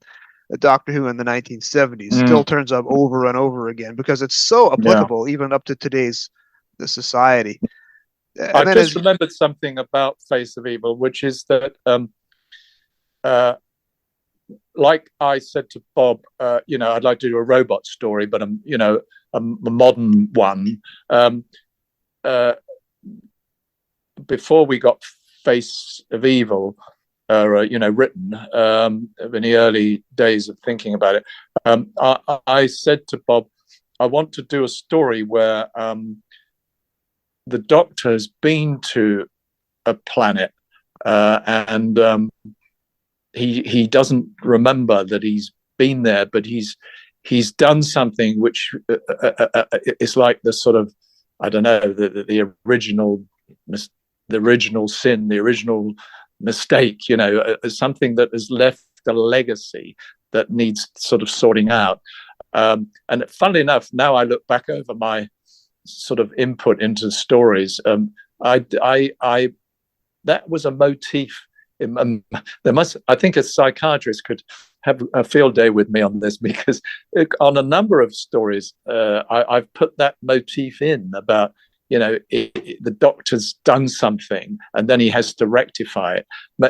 Doctor Who in the 1970s. Still turns up over and over again because it's so applicable even up to today's society. I just remembered something about Face of Evil, which is that, like I said to Bob, I'd like to do a robot story, but a modern one. Before we got Face of Evil, written in the early days of thinking about it, I said to Bob, I want to do a story where the Doctor has been to a planet and he doesn't remember that he's been there, but he's done something which is like the sort of, I don't know, the original sin, the original mistake, something that has left a legacy that needs sort of sorting out. And funnily enough, now I look back over my sort of input into stories, that was a motif. I think a psychiatrist could have a field day with me on this, because on a number of stories, I've put that motif in about, the Doctor's done something and then he has to rectify it.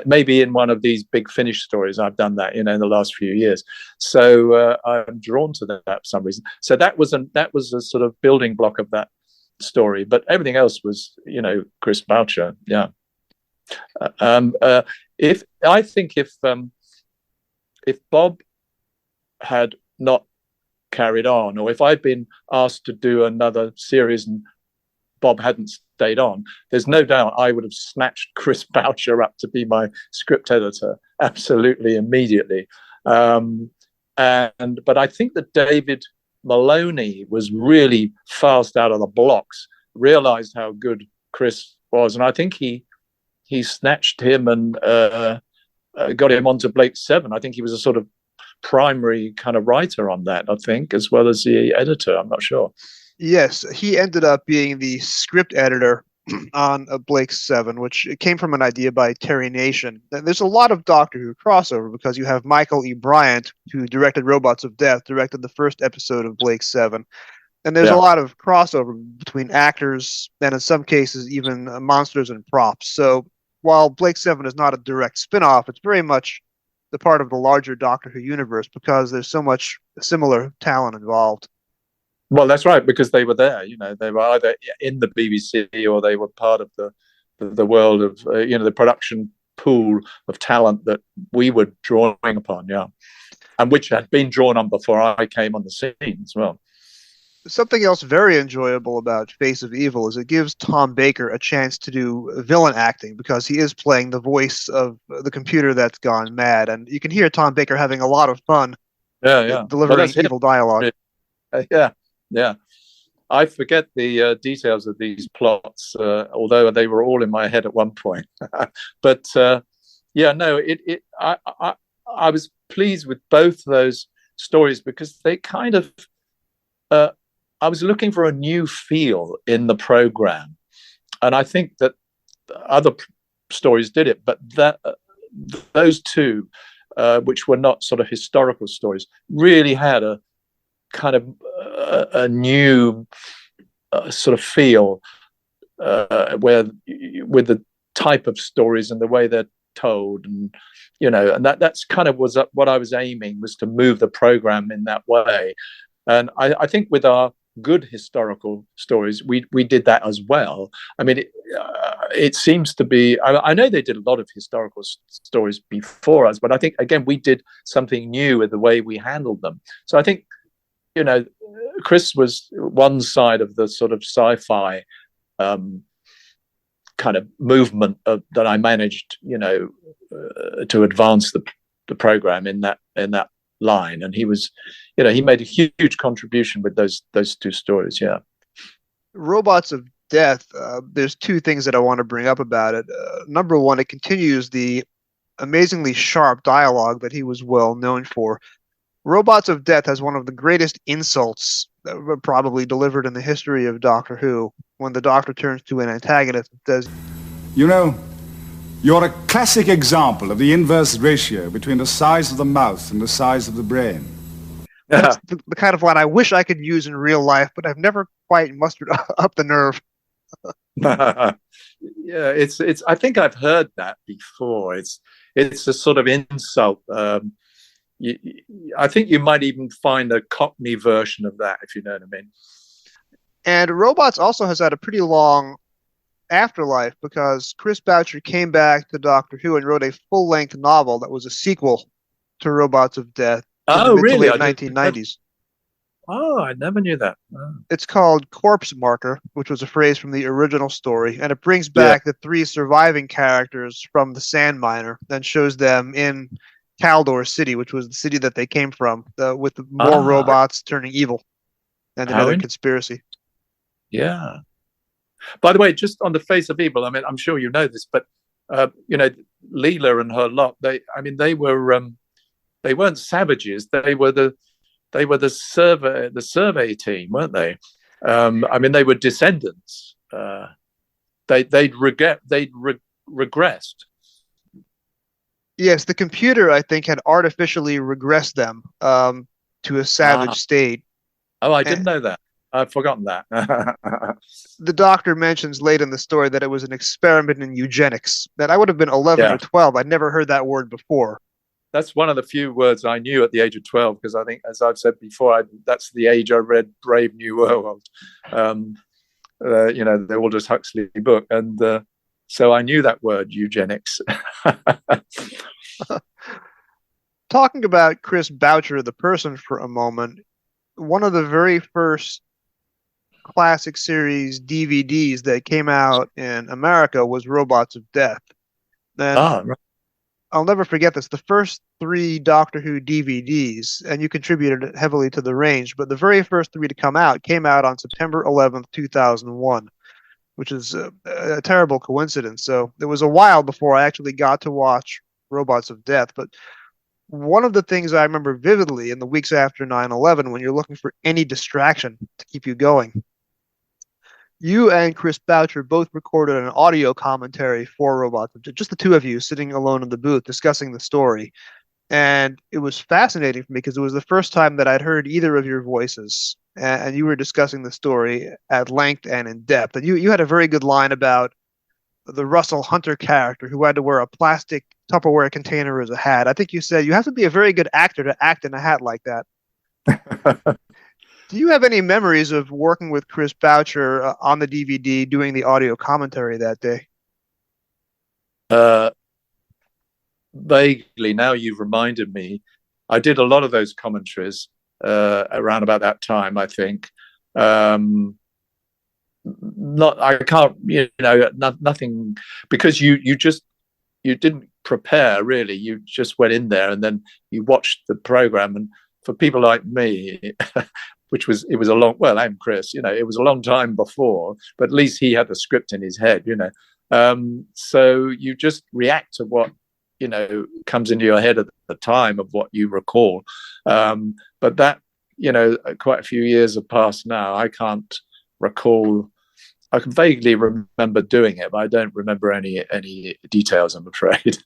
Maybe in one of these Big Finish stories, I've done that, in the last few years. So I'm drawn to that for some reason. So that was a sort of building block of that story. But everything else was, Chris Boucher. Yeah. If Bob had not carried on, or if I'd been asked to do another series and Bob hadn't stayed on, there's no doubt I would have snatched Chris Boucher up to be my script editor absolutely immediately. But I think that David Maloney was really fast out of the blocks, realized how good Chris was, and I think he snatched him and got him onto Blake 7. I think he was a sort of primary kind of writer on that, I think, as well as the editor. I'm not sure. Yes, he ended up being the script editor on Blake 7, which came from an idea by Terry Nation. There's a lot of Doctor Who crossover because you have Michael E. Bryant, who directed Robots of Death, directed the first episode of Blake 7. And there's a lot of crossover between actors and in some cases even monsters and props. So while Blake 7 is not a direct spin-off, it's very much the part of the larger Doctor Who universe because there's so much similar talent involved. Well, that's right, because they were there. They were either in the BBC or they were part of the world of the production pool of talent that we were drawing upon, and which had been drawn on before I came on the scene as well. Something else very enjoyable about Face of Evil is it gives Tom Baker a chance to do villain acting because he is playing the voice of the computer that's gone mad, and you can hear Tom Baker having a lot of fun delivering evil dialogue. Yeah. I forget the details of these plots, although they were all in my head at one point. But I was pleased with both those stories because they kind of, I was looking for a new feel in the program. And I think that other stories did it, but those two, which were not sort of historical stories, really had a kind of a new sort of feel where with the type of stories and the way they're told, and and that's kind of was what I was aiming, was to move the program in that way. And I think with our good historical stories, we did that as well. I mean, it seems to be. I know they did a lot of historical stories before us, but I think again we did something new with the way we handled them. So I think, Chris was one side of the sort of sci-fi kind of movement that I managed, to advance the program in that line, and he was, he made a huge contribution with those two stories. Yeah. Robots of Death. There's two things that I want to bring up about it. Number one, it continues the amazingly sharp dialogue that he was well known for. Robots of Death has one of the greatest insults that were probably delivered in the history of Doctor Who, when the Doctor turns to an antagonist and says, You're a classic example of the inverse ratio between the size of the mouth and the size of the brain. That's the kind of line I wish I could use in real life, but I've never quite mustered up the nerve. Yeah, it's. I think I've heard that before. It's a sort of insult. I think you might even find a Cockney version of that, if you know what I mean. And Robots also has had a pretty long afterlife, because Chris Boucher came back to Doctor Who and wrote a full-length novel that was a sequel to Robots of Death in the mid to late 1990s. Oh, I never knew that. Oh. It's called Corpse Marker, which was a phrase from the original story, and it brings back the three surviving characters from the Sand Miner and shows them in Caldor City, which was the city that they came from, with more robots turning evil and another conspiracy. Yeah. By the way, just on the face of evil, I mean, I'm sure you know this, but Leela and her lot, they weren't savages. They were the survey team, weren't they? I mean, they were descendants. They'd regressed. Yes, the computer, I think, had artificially regressed them to a savage state. Oh, I didn't know that. I've forgotten that. The Doctor mentions late in the story that it was an experiment in eugenics. That I would have been 11 or 12. I'd never heard that word before. That's one of the few words I knew at the age of 12, because I think, as I've said before, that's the age I read Brave New World. The Aldous Huxley book. And so I knew that word, eugenics. Talking about Chris Boucher, the person, for a moment, one of the very first classic series DVDs that came out in America was Robots of Death. And right. I'll never forget this. The first 3 Doctor Who DVDs, and you contributed heavily to the range, but the very first 3 to come out came out on September 11th, 2001, which is a terrible coincidence. So it was a while before I actually got to watch Robots of Death. But one of the things I remember vividly in the weeks after 9/11, when you're looking for any distraction to keep you going, you and Chris Boucher both recorded an audio commentary for Robots of Death, just the two of you sitting alone in the booth discussing the story. And it was fascinating for me because it was the first time that I'd heard either of your voices, and you were discussing the story at length and in depth. And you had a very good line about the Russell Hunter character who had to wear a plastic Tupperware container as a hat. I think you said you have to be a very good actor to act in a hat like that. Do you have any memories of working with Chris Boucher on the DVD doing the audio commentary that day? Vaguely. Now you've reminded me. I did a lot of those commentaries around about that time, I think. Nothing, because you didn't prepare really. You just went in there and then you watched the program. And for people like me, it was a long, well, I'm Chris, it was a long time before, but at least he had the script in his head, so you just react to what, comes into your head at the time of what you recall. But that, quite a few years have passed now. I can't recall. I can vaguely remember doing it, but I don't remember any details, I'm afraid.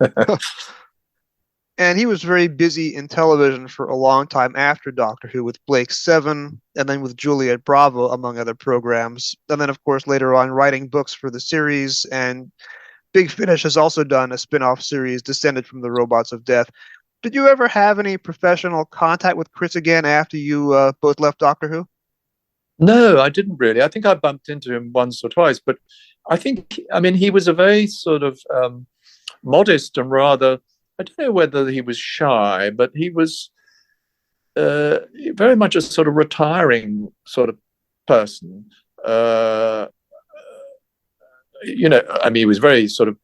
And he was very busy in television for a long time after Doctor Who, with Blake Seven, and then with Juliet Bravo, among other programs. And then, of course, later on, writing books for the series. And Big Finish has also done a spin-off series descended from the Robots of Death. Did you ever have any professional contact with Chris again after you both left Doctor Who? No, I didn't really. I think I bumped into him once or twice, but I mean, he was a very sort of modest and rather, I don't know whether he was shy, but he was very much a sort of retiring sort of person. I mean, he was very sort of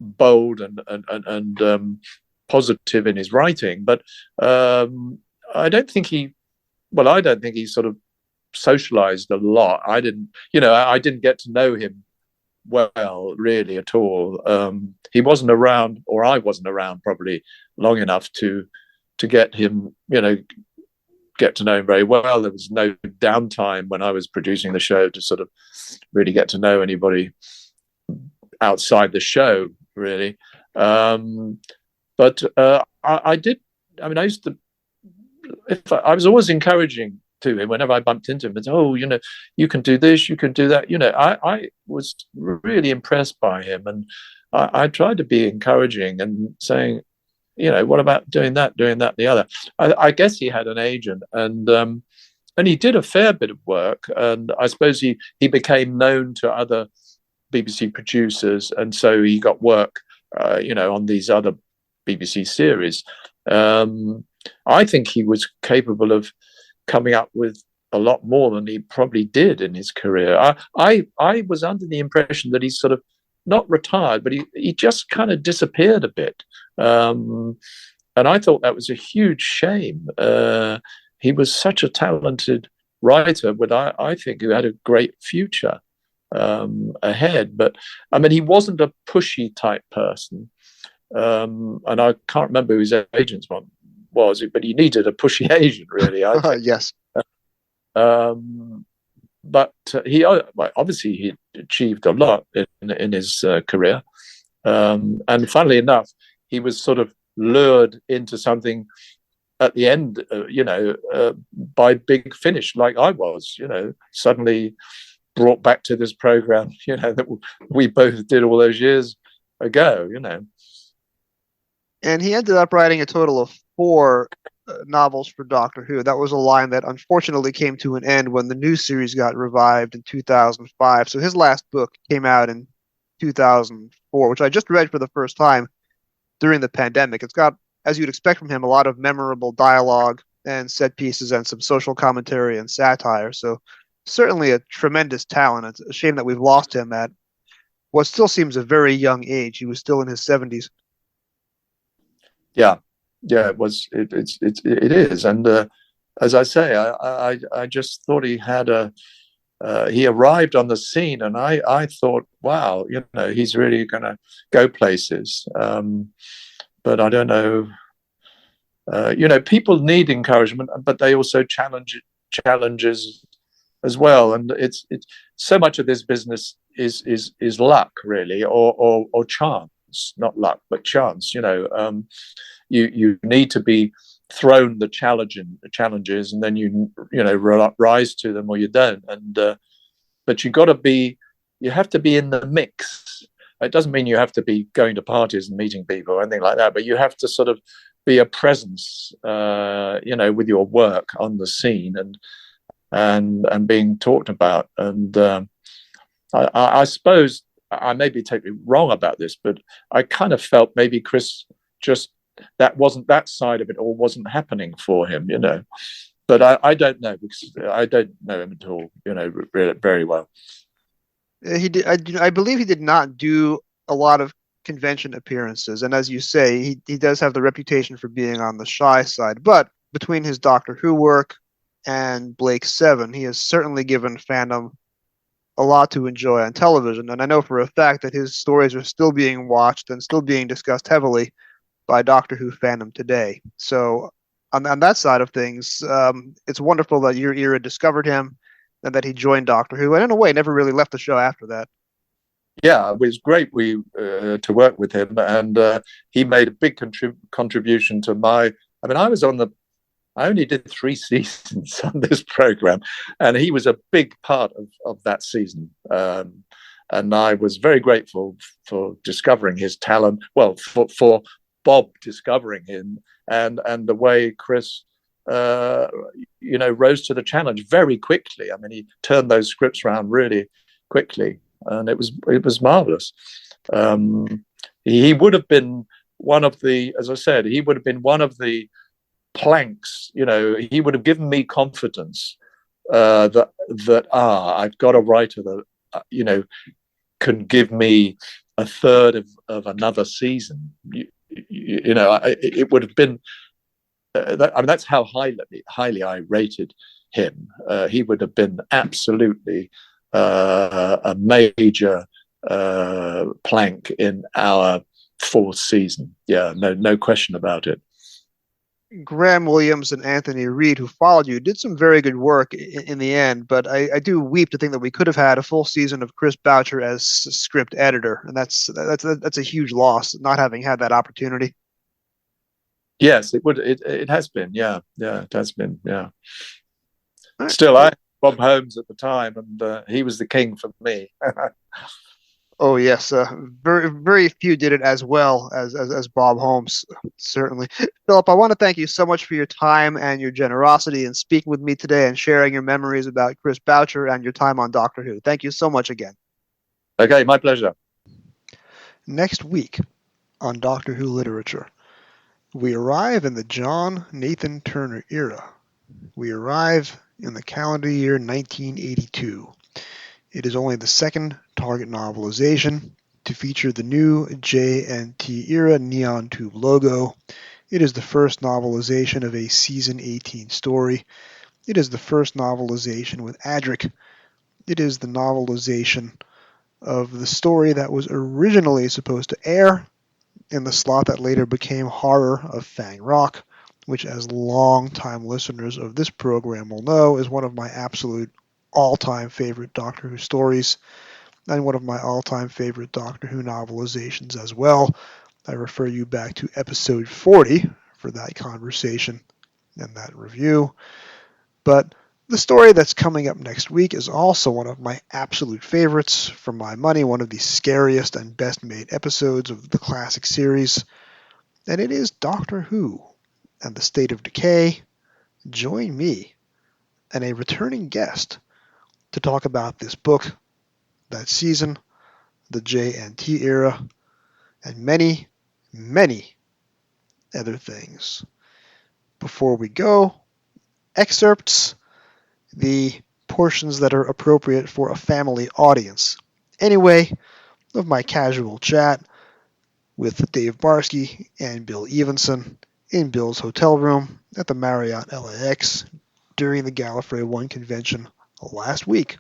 bold and positive in his writing, but I don't think he sort of socialized a lot. I didn't get to know him well, really, at all. He wasn't around, or I wasn't around probably long enough to get him, get to know him very well. There was no downtime when I was producing the show to sort of really get to know anybody outside the show, really. But I did. I mean, I used to. I was always encouraging to him whenever I bumped into him. And you can do this, you can do that. I was really impressed by him, and I tried to be encouraging and saying, what about doing that, the other. I guess he had an agent, and he did a fair bit of work, and I suppose he became known to other BBC producers, and so he got work, on these other BBC series. I think he was capable of coming up with a lot more than he probably did in his career. I was under the impression that he's sort of not retired, but he just kind of disappeared a bit. And I thought that was a huge shame. He was such a talented writer, I think, who had a great future ahead. But I mean, he wasn't a pushy type person. And I can't remember who his agent's one was, but he needed a pushy agent, really. I think. Yes. But he obviously he achieved a lot in his career, and funnily enough, he was sort of lured into something at the end, by Big Finish, like I was. Suddenly brought back to this program, that we both did all those years ago. And he ended up writing a total of 4 novels for Doctor Who. That was a line that unfortunately came to an end when the new series got revived in 2005. So his last book came out in 2004, which I just read for the first time during the pandemic. It's got, as you'd expect from him, a lot of memorable dialogue and set pieces and some social commentary and satire. So certainly a tremendous talent. It's a shame that we've lost him at what still seems a very young age. He was still in his 70s. Yeah, it was. It is, and as I say, I just thought he had he arrived on the scene, and I thought, wow, he's really going to go places. But I don't know. People need encouragement, but they also challenges as well, and it's so much of this business is luck, really, or chance. Not luck, but chance. You need to be thrown the challenges, and then you rise to them, or you don't. And but you have to be in the mix. It doesn't mean you have to be going to parties and meeting people or anything like that, but you have to sort of be a presence, with your work on the scene and being talked about. And I suppose I may be totally wrong about this, but I kind of felt maybe Chris just that side of it all wasn't happening for him, But I don't know, because I don't know him at all, very well. He did. I believe he did not do a lot of convention appearances, and as you say, he does have the reputation for being on the shy side. But between his Doctor Who work and Blake 7, he has certainly given fandom a lot to enjoy on television, and I know for a fact that his stories are still being watched and still being discussed heavily by Doctor Who fandom today. So on that side of things, it's wonderful that your era discovered him and that he joined Doctor Who, and in a way never really left the show after that. Yeah, it was great to work with him, and he made a big contribution to my. I mean, I only did 3 seasons on this program, and he was a big part of that season. And I was very grateful for discovering his talent. Well, for Bob discovering him, and the way Chris rose to the challenge very quickly. I mean, he turned those scripts around really quickly, and it was marvelous. He would have been one of the, as I said, he would have been one of the planks. He would have given me confidence that I've got a writer that can give me a third of another season. It would have been. That's how highly I rated him. He would have been absolutely a major plank in our fourth season. Yeah, no question about it. Graham Williams and Anthony Reed, who followed you, did some very good work in the end, but I do weep to think that we could have had a full season of Chris Boucher as script editor, and that's a huge loss, not having had that opportunity. Yes, it would. It has been. Yeah, it has been. Yeah. Still, I had Bob Holmes at the time, and he was the king for me. Oh yes, very very few did it as well as Bob Holmes, certainly. Philip, I want to thank you so much for your time and your generosity in speaking with me today and sharing your memories about Chris Boucher and your time on Doctor Who. Thank you so much again. Okay, my pleasure. Next week on Doctor Who Literature, we arrive in the John Nathan Turner era. We arrive in the calendar year 1982. It is only the second Target novelization to feature the new J&T era neon tube logo. It is the first novelization of a season 18 story. It is the first novelization with Adric. It is the novelization of the story that was originally supposed to air in the slot that later became Horror of Fang Rock, which, as long-time listeners of this program will know, is one of my absolute all-time favorite Doctor Who stories, and one of my all-time favorite Doctor Who novelizations as well. I refer you back to episode 40 for that conversation and that review. But the story that's coming up next week is also one of my absolute favorites. For my money, one of the scariest and best-made episodes of the classic series. And it is Doctor Who and the State of Decay. Join me and a returning guest to talk about this book, that season, the J&T era, and many, many other things. Before we go, excerpts, the portions that are appropriate for a family audience. Anyway, of my casual chat with Dave Barsky and Bill Evenson in Bill's hotel room at the Marriott LAX during the Gallifrey One convention last week.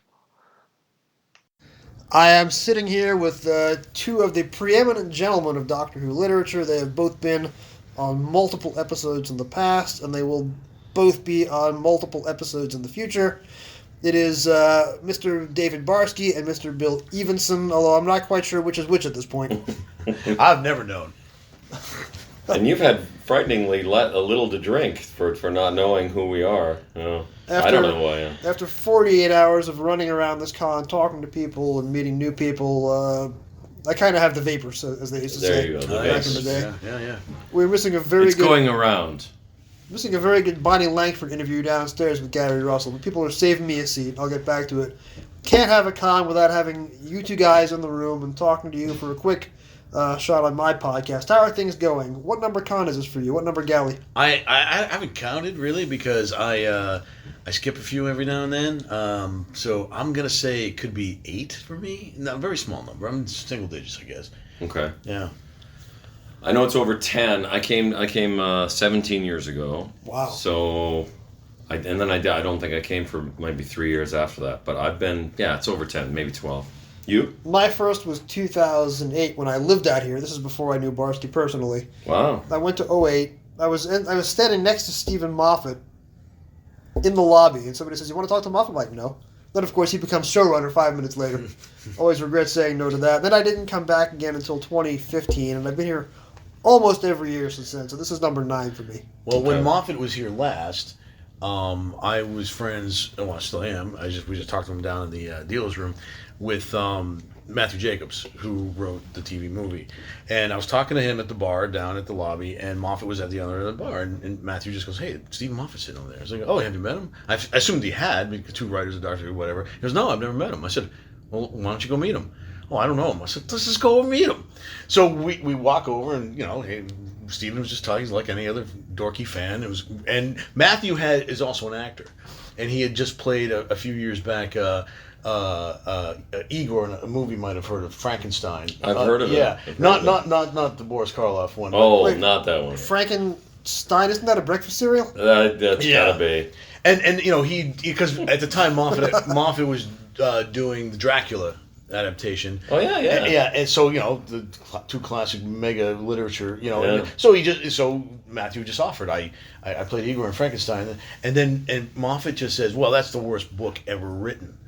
I am sitting here with two of the preeminent gentlemen of Doctor Who literature. They have both been on multiple episodes in the past, and they will both be on multiple episodes in the future. It is Mr. David Barsky and Mr. Bill Evenson, although I'm not quite sure which is which at this point. I've never known. And you've had frighteningly a little to drink for not knowing who we are. I don't know who I am. After 48 hours of running around this con, talking to people and meeting new people, I kind of have the vapors, as they used to say. There you go, back in the day. Yeah. We're missing a very It's going around. Missing a very good Bonnie Langford interview downstairs with Gary Russell. But people are saving me a seat. I'll get back to it. Can't have a con without having you two guys in the room and talking to you for a quick shot on my podcast. How are things going? What number con is this for you? What number galley? I haven't counted really because I skip a few every now and then. So I'm gonna say it could be 8 for me. No, a very small number. I'm in single digits, I guess. Okay. Yeah. I know it's over 10. I came 17 years ago. Wow. So, I don't think I came for maybe 3 years after that. But I've been, it's over 10, maybe 12. You? My first was 2008 when I lived out here. This is before I knew Barsky personally. Wow. I went to 2008. I was standing next to Stephen Moffat in the lobby, and somebody says, "You want to talk to Moffat?" I'm like, "No." Then, of course, he becomes showrunner 5 minutes later. Always regret saying no to that. Then I didn't come back again until 2015, and I've been here almost every year since then. So this is number 9 for me. Well, when Moffat was here last, I was friends. Well, I still am. We just talked to him down in the dealer's room with Matthew Jacobs, who wrote the TV movie. And I was talking to him at the bar down at the lobby, and Moffat was at the other end of the bar, and Matthew just goes, "Hey, Stephen Moffat's sitting over there." I was like, "Oh, have you met him?" I assumed he had, because 2 writers of Doctor Who, whatever. He goes, "No, I've never met him." I said, "Well, why don't you go meet him?" "Oh, I don't know him." I said, "Let's just go and meet him." So we walk over, and hey, Stephen was just talking like any other dorky fan. And Matthew is also an actor, and he had just played a few years back. Igor in a movie might have heard of, Frankenstein. I've heard of it. Yeah, not the Boris Karloff one. Oh, wait, not that one. Frankenstein, isn't that a breakfast cereal? That's gotta be. And because at the time Moffat was doing the Dracula adaptation. Oh yeah. And so the 2 classic mega literature. Yeah. So Matthew just offered. I played Igor in Frankenstein, and Moffat just says, "Well, that's the worst book ever written."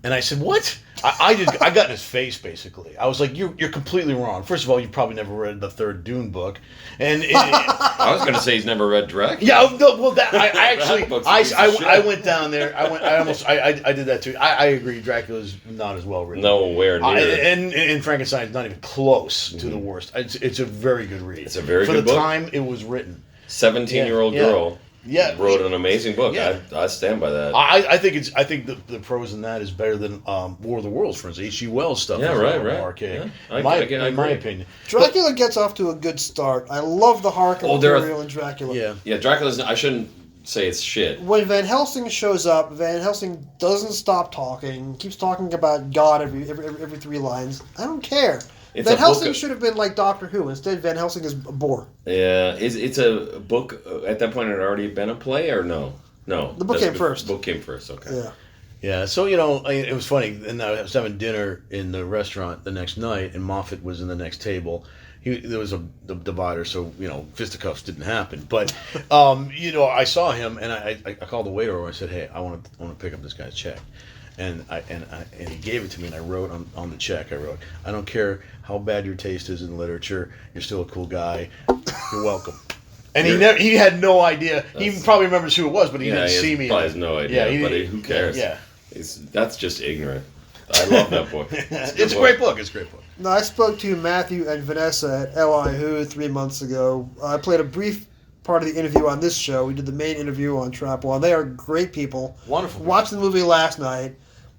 And I said, "What?" I got in his face, basically. I was like, "You're completely wrong. First of all, you probably never read the 3rd Dune book." And I was going to say he's never read Dracula. Yeah, well, I went down there. I did that too. I agree. Dracula's not as well written. Nowhere near. And Frankenstein's not even close to the worst. It's a very good read. It's a very good book. For the time it was written. 17-year-old girl. Yeah, wrote an amazing book. Yeah. I stand by that. I think the prose in that is better than War of the Worlds, for instance. H.G. Wells stuff. Yeah, right. Archaic. Yeah. In my opinion, Dracula gets off to a good start. I love the Harker material in Dracula. Yeah. Dracula's. I shouldn't say it's shit. When Van Helsing shows up, Van Helsing doesn't stop talking. Keeps talking about God every 3 lines. I don't care. Van Helsing should have been like Doctor Who. Instead, Van Helsing is a bore. Yeah, it's a book. At that point, it had already been a play, or no? No, the book came first. The book came first. Okay. Yeah. So it was funny. And I was having dinner in the restaurant the next night, and Moffat was in the next table. There was a divider, so fisticuffs didn't happen. But I saw him, and I called the waiter over. I said, "Hey, I want to pick up this guy's check." And he gave it to me, and I wrote on the check. "I don't care how bad your taste is in literature. You're still a cool guy. You're welcome." And he had no idea. He probably remembers who it was, but he didn't see me. He probably has no idea. But who cares? Yeah. That's just ignorant. I love that book. It's a great book. It's a great book. No, I spoke to Matthew and Vanessa at L.I. Who 3 months ago. I played a brief part of the interview on this show. We did the main interview on Trap One. They are great people. Wonderful. Watched the movie last night.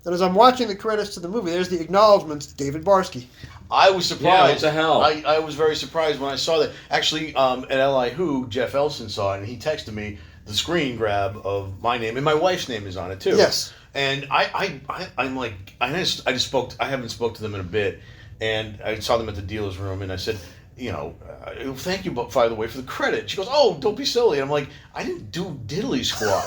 And as I'm watching the credits to the movie, there's the acknowledgments to David Barsky. I was surprised. Yeah, what the hell? I was very surprised when I saw that. Actually, at L.I. Who, Jeff Ellison saw it, and he texted me the screen grab of my name, and my wife's name is on it too. Yes. And I'm like, I haven't spoke to them in a bit, and I saw them at the dealer's room, and I said, thank you, by the way, for the credit. She goes, "Oh, don't be silly." And I'm like, I didn't do diddly squat.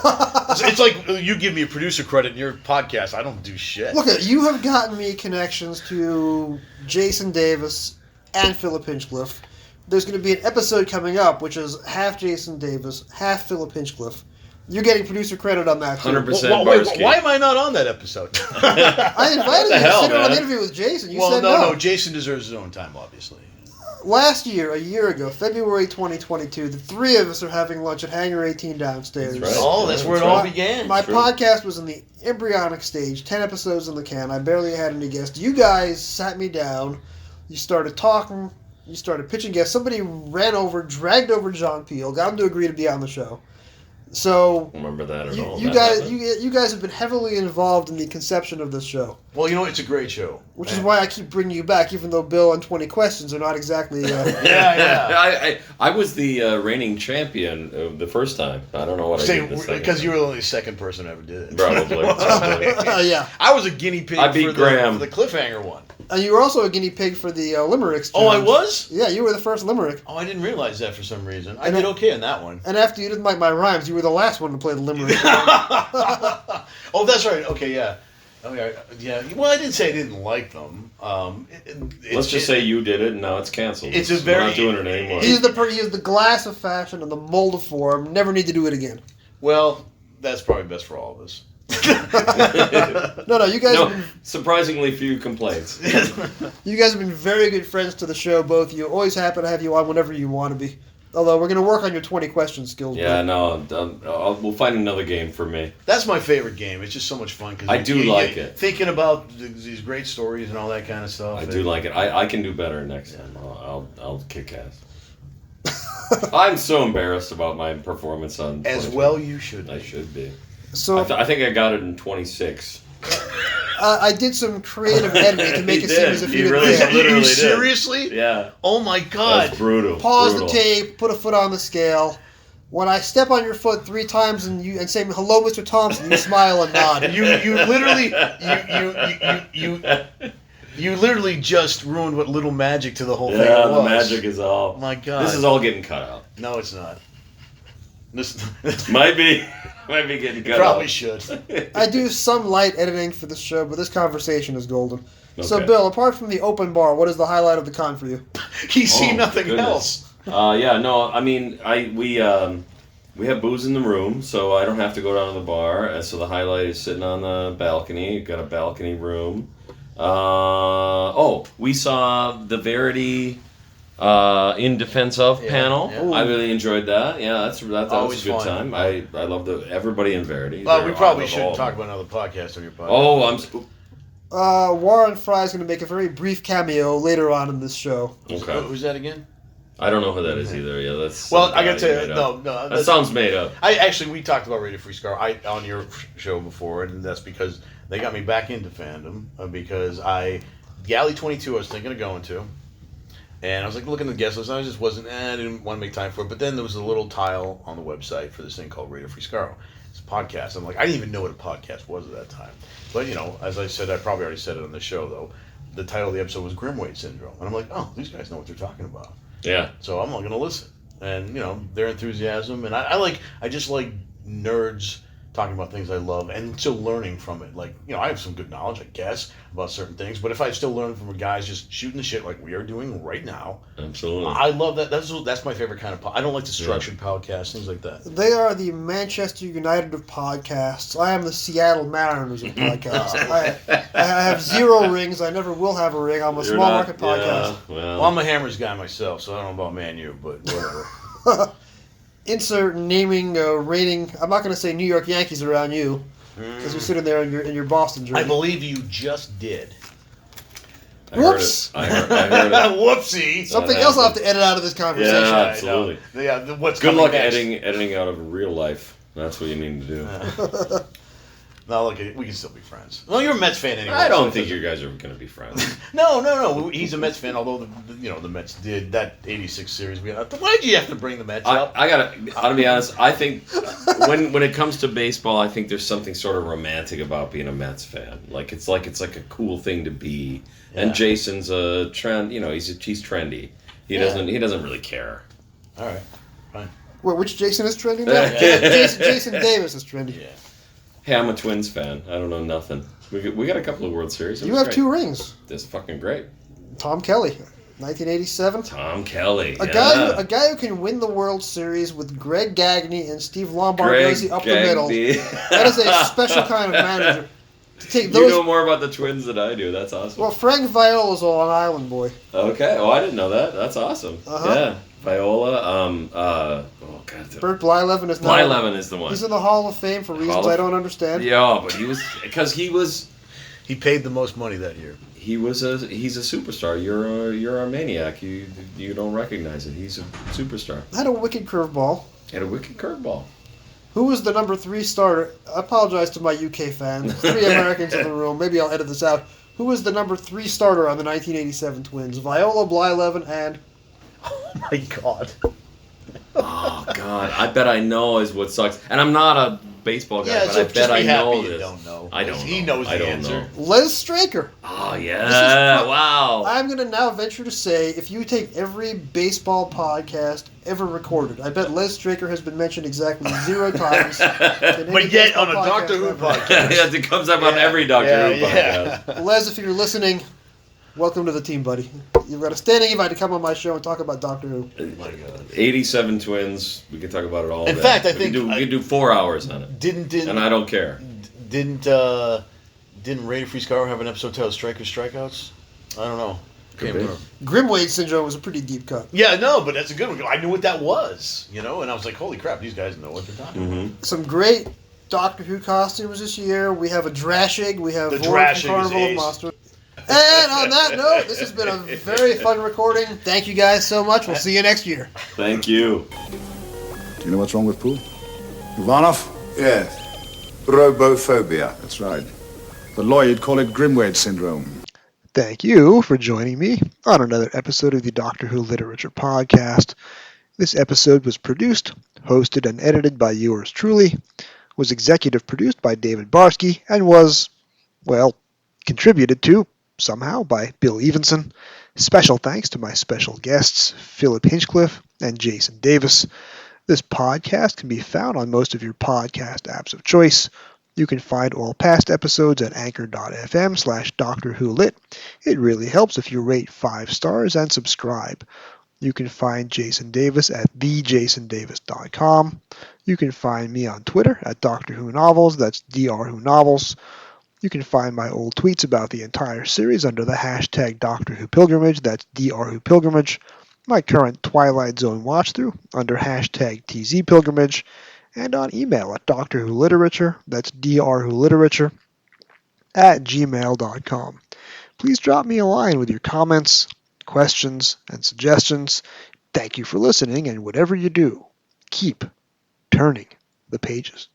It's like you give me a producer credit in your podcast. I don't do shit. Look, you have gotten me connections to Jason Davis and Philip Hinchcliffe. There's going to be an episode coming up, which is half Jason Davis, half Philip Hinchcliffe. You're getting producer credit on that, too. 100% Barsky. Why am I not on that episode? I invited you to sit on an interview with Jason. You said no. No, Jason deserves his own time, obviously. Last year, a year ago, February 2022, the 3 of us are having lunch at Hangar 18 downstairs. That's right. Oh, that's where it all began. My podcast was in the embryonic stage, 10 episodes in the can. I barely had any guests. You guys sat me down. You started talking. You started pitching guests. Somebody dragged over John Peel, got him to agree to be on the show. So remember that at all? You guys have been heavily involved in the conception of this show. Well, it's a great show, which is why I keep bringing you back, even though Bill and 20 Questions are not exactly. Yeah. I was the reigning champion the first time. I don't know what I did the second because you were the only second person who ever did it. Probably. Yeah. I was a guinea pig. I beat Graham for the cliffhanger one. And you were also a guinea pig for the limericks. Oh, I was? Yeah, you were the first limerick. Oh, I didn't realize that for some reason. I did okay on that one. And after you didn't like my rhymes, you were the last one to play the limerick. Oh, that's right. Okay, yeah. Okay, yeah. Well, I didn't say I didn't like them. Let's just say you did it, and now it's canceled. We're not doing it anymore. He is the glass of fashion and the mold of form. Never need to do it again. Well, that's probably best for all of us. No, you guys. Surprisingly few complaints. You guys have been very good friends to the show, both of you. Always happy to have you on whenever you want to be. Although we're going to work on your 20 question skills. Yeah, no, we'll find another game for me. That's my favorite game. It's just so much fun. Cause I do like it. Thinking about these great stories and all that kind of stuff. I do like it. I can do better next time. I'll kick ass. I'm so embarrassed about my performance on... As well you should be. I should be. So I think I got it in 26. I did some creative editing to make it seem as if you really did. You seriously? Yeah. Oh my God. That's brutal. Pause the tape, put a foot on the scale. When I step on your foot 3 times and say hello, Mr. Thompson, you smile and nod. You literally you literally just ruined what little magic to the whole thing was. Yeah, the magic is all. Oh my God. This is all getting cut out. No, it's not. This might be getting cut out. Probably should. I do some light editing for this show, but this conversation is golden. Okay. So, Bill, apart from the open bar, what is the highlight of the con for you? He's seen nothing else. Yeah, no, I mean, we have booze in the room, so I don't have to go down to the bar. And so the highlight is sitting on the balcony. You've got a balcony room. We saw the Verity in defense of panel. Yeah. I really enjoyed that. Yeah, that was a good time. I love everybody in Verity. We probably shouldn't talk about another podcast on your podcast. Warren Fry is going to make a very brief cameo later on in this show. Okay. Who's that again? I don't know who that is either. Yeah, that's. Well, I got to tell you, no. That sounds made up. We talked about Radio Free Scar on your show before, and that's because they got me back into fandom because Galley 22 I was thinking of going to. And I was like looking at the guest list, and I just I didn't want to make time for it. But then there was a little tile on the website for this thing called Radio Free Scar. It's a podcast. I'm like, I didn't even know what a podcast was at that time. But, as I said, I probably already said it on the show, though. The title of the episode was Grimweight Syndrome. And I'm like, oh, these guys know what they're talking about. Yeah. So I'm not going to listen. And, their enthusiasm. And I just like nerds talking about things I love and still learning from it. Like, I have some good knowledge, I guess, about certain things. But if I still learn from guys just shooting the shit like we are doing right now. Absolutely. I love that. That's my favorite kind of I don't like the structured podcasts, things like that. They are the Manchester United of podcasts. I am the Seattle Mariners of podcasts. I have 0 rings. I never will have a ring. I'm a small market podcast. Well, I'm a Hammers guy myself, so I don't know about Man U, but whatever. Insert naming, rating. I'm not going to say New York Yankees around you, because you're sitting there in your Boston jersey. I believe you just did. Whoops! I heard it. Whoopsie! Something else I'll have to edit out of this conversation. Yeah, absolutely. Yeah, what's good luck next? editing out of real life. That's what you need to do. No, look, we can still be friends. Well, you're a Mets fan anyway. I don't think you guys are going to be friends. No. He's a Mets fan, although the Mets did that '86 series. Why did you have to bring the Mets up? I gotta be honest. I think when it comes to baseball, I think there's something sort of romantic about being a Mets fan. Like it's like a cool thing to be. Yeah. And Jason's a trend. He's trendy. He doesn't really care. All right, fine. Wait, which Jason is trendy now? Jason Davis is trendy. Yeah. Hey, I'm a Twins fan. I don't know nothing. We got a couple of World Series. You have great. 2 rings. That's fucking great. Tom Kelly, 1987. Tom Kelly. A guy who can win the World Series with Greg Gagne and Steve Lombardozzi up the middle. That is a special kind of manager. You know more about the Twins than I do. That's awesome. Well, Frank Viola's a Long Island boy. Okay. Oh, I didn't know that. That's awesome. Uh-huh. Yeah. Viola. Bert Blyleven is the one. He's in the Hall of Fame for reasons I don't understand. Yeah, but he paid the most money that year. He's a superstar. You're a maniac. You don't recognize it. He's a superstar. Had a wicked curveball. Who was the number 3 starter? I apologize to my UK fans. 3 Americans in the room. Maybe I'll edit this out. Who was the number 3 starter on the 1987 Twins? Viola, Blyleven, and... Oh, my God. Oh, God. I bet I know is what sucks. And I'm not a baseball guy, but I bet I know this. Don't know. I don't know. He knows the answer. Les Straker. Oh, yeah. Wow. I'm going to now venture to say, if you take every baseball podcast ever recorded, I bet Les Straker has been mentioned exactly 0 times. But yet on a Doctor Who podcast. Yes, it comes up on every Doctor Who podcast. Les, if you're listening, welcome to the team, buddy. You've got a standing invite to come on my show and talk about Doctor Who. Oh my God. 87 Twins. We can talk about it all day. In fact, I think... We can do 4 hours on it. And I don't care. Didn't Radio Free Scar have an episode titled Strikers, Strikeouts? I don't know. Can't remember. Grimwade syndrome was a pretty deep cut. Yeah, no, but that's a good one. I knew what that was, and I was like, holy crap, these guys know what they're talking about. Some great Doctor Who costumes this year. We have a Drashig. We have The Void from Drashig Carnival is of ace. Monsters. And on that note, this has been a very fun recording. Thank you guys so much. We'll see you next year. Thank you. Do you know what's wrong with Pooh? Ivanov? Yes. Robophobia. That's right. The lawyer'd call it Grimwade syndrome. Thank you for joining me on another episode of the Doctor Who Literature Podcast. This episode was produced, hosted, and edited by yours truly, was executive produced by David Barsky, and was, well, contributed to, somehow, by Bill Evenson. Special thanks to my special guests, Philip Hinchcliffe and Jason Davis. This podcast can be found on most of your podcast apps of choice. You can find all past episodes at anchor.fm/Doctor Who Lit. It really helps if you rate 5 stars and subscribe. You can find Jason Davis at thejasondavis.com. You can find me on Twitter at Doctor Who Novels, that's Dr. Who Novels. You can find my old tweets about the entire series under the hashtag Doctor Who Pilgrimage, that's Dr. Who Pilgrimage. My current Twilight Zone watch-through under hashtag TZ Pilgrimage, and on email at Doctor Who Literature, that's Dr. Who Literature, at gmail.com. Please drop me a line with your comments, questions, and suggestions. Thank you for listening, and whatever you do, keep turning the pages.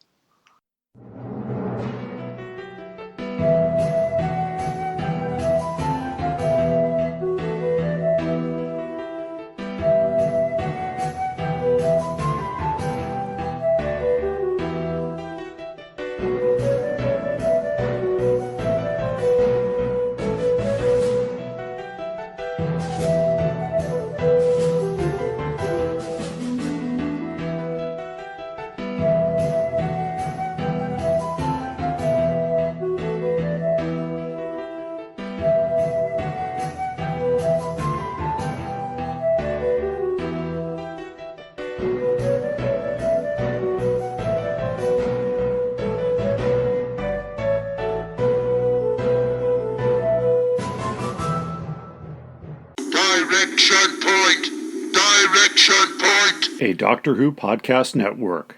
Direction point! Direction point! A Doctor Who Podcast Network.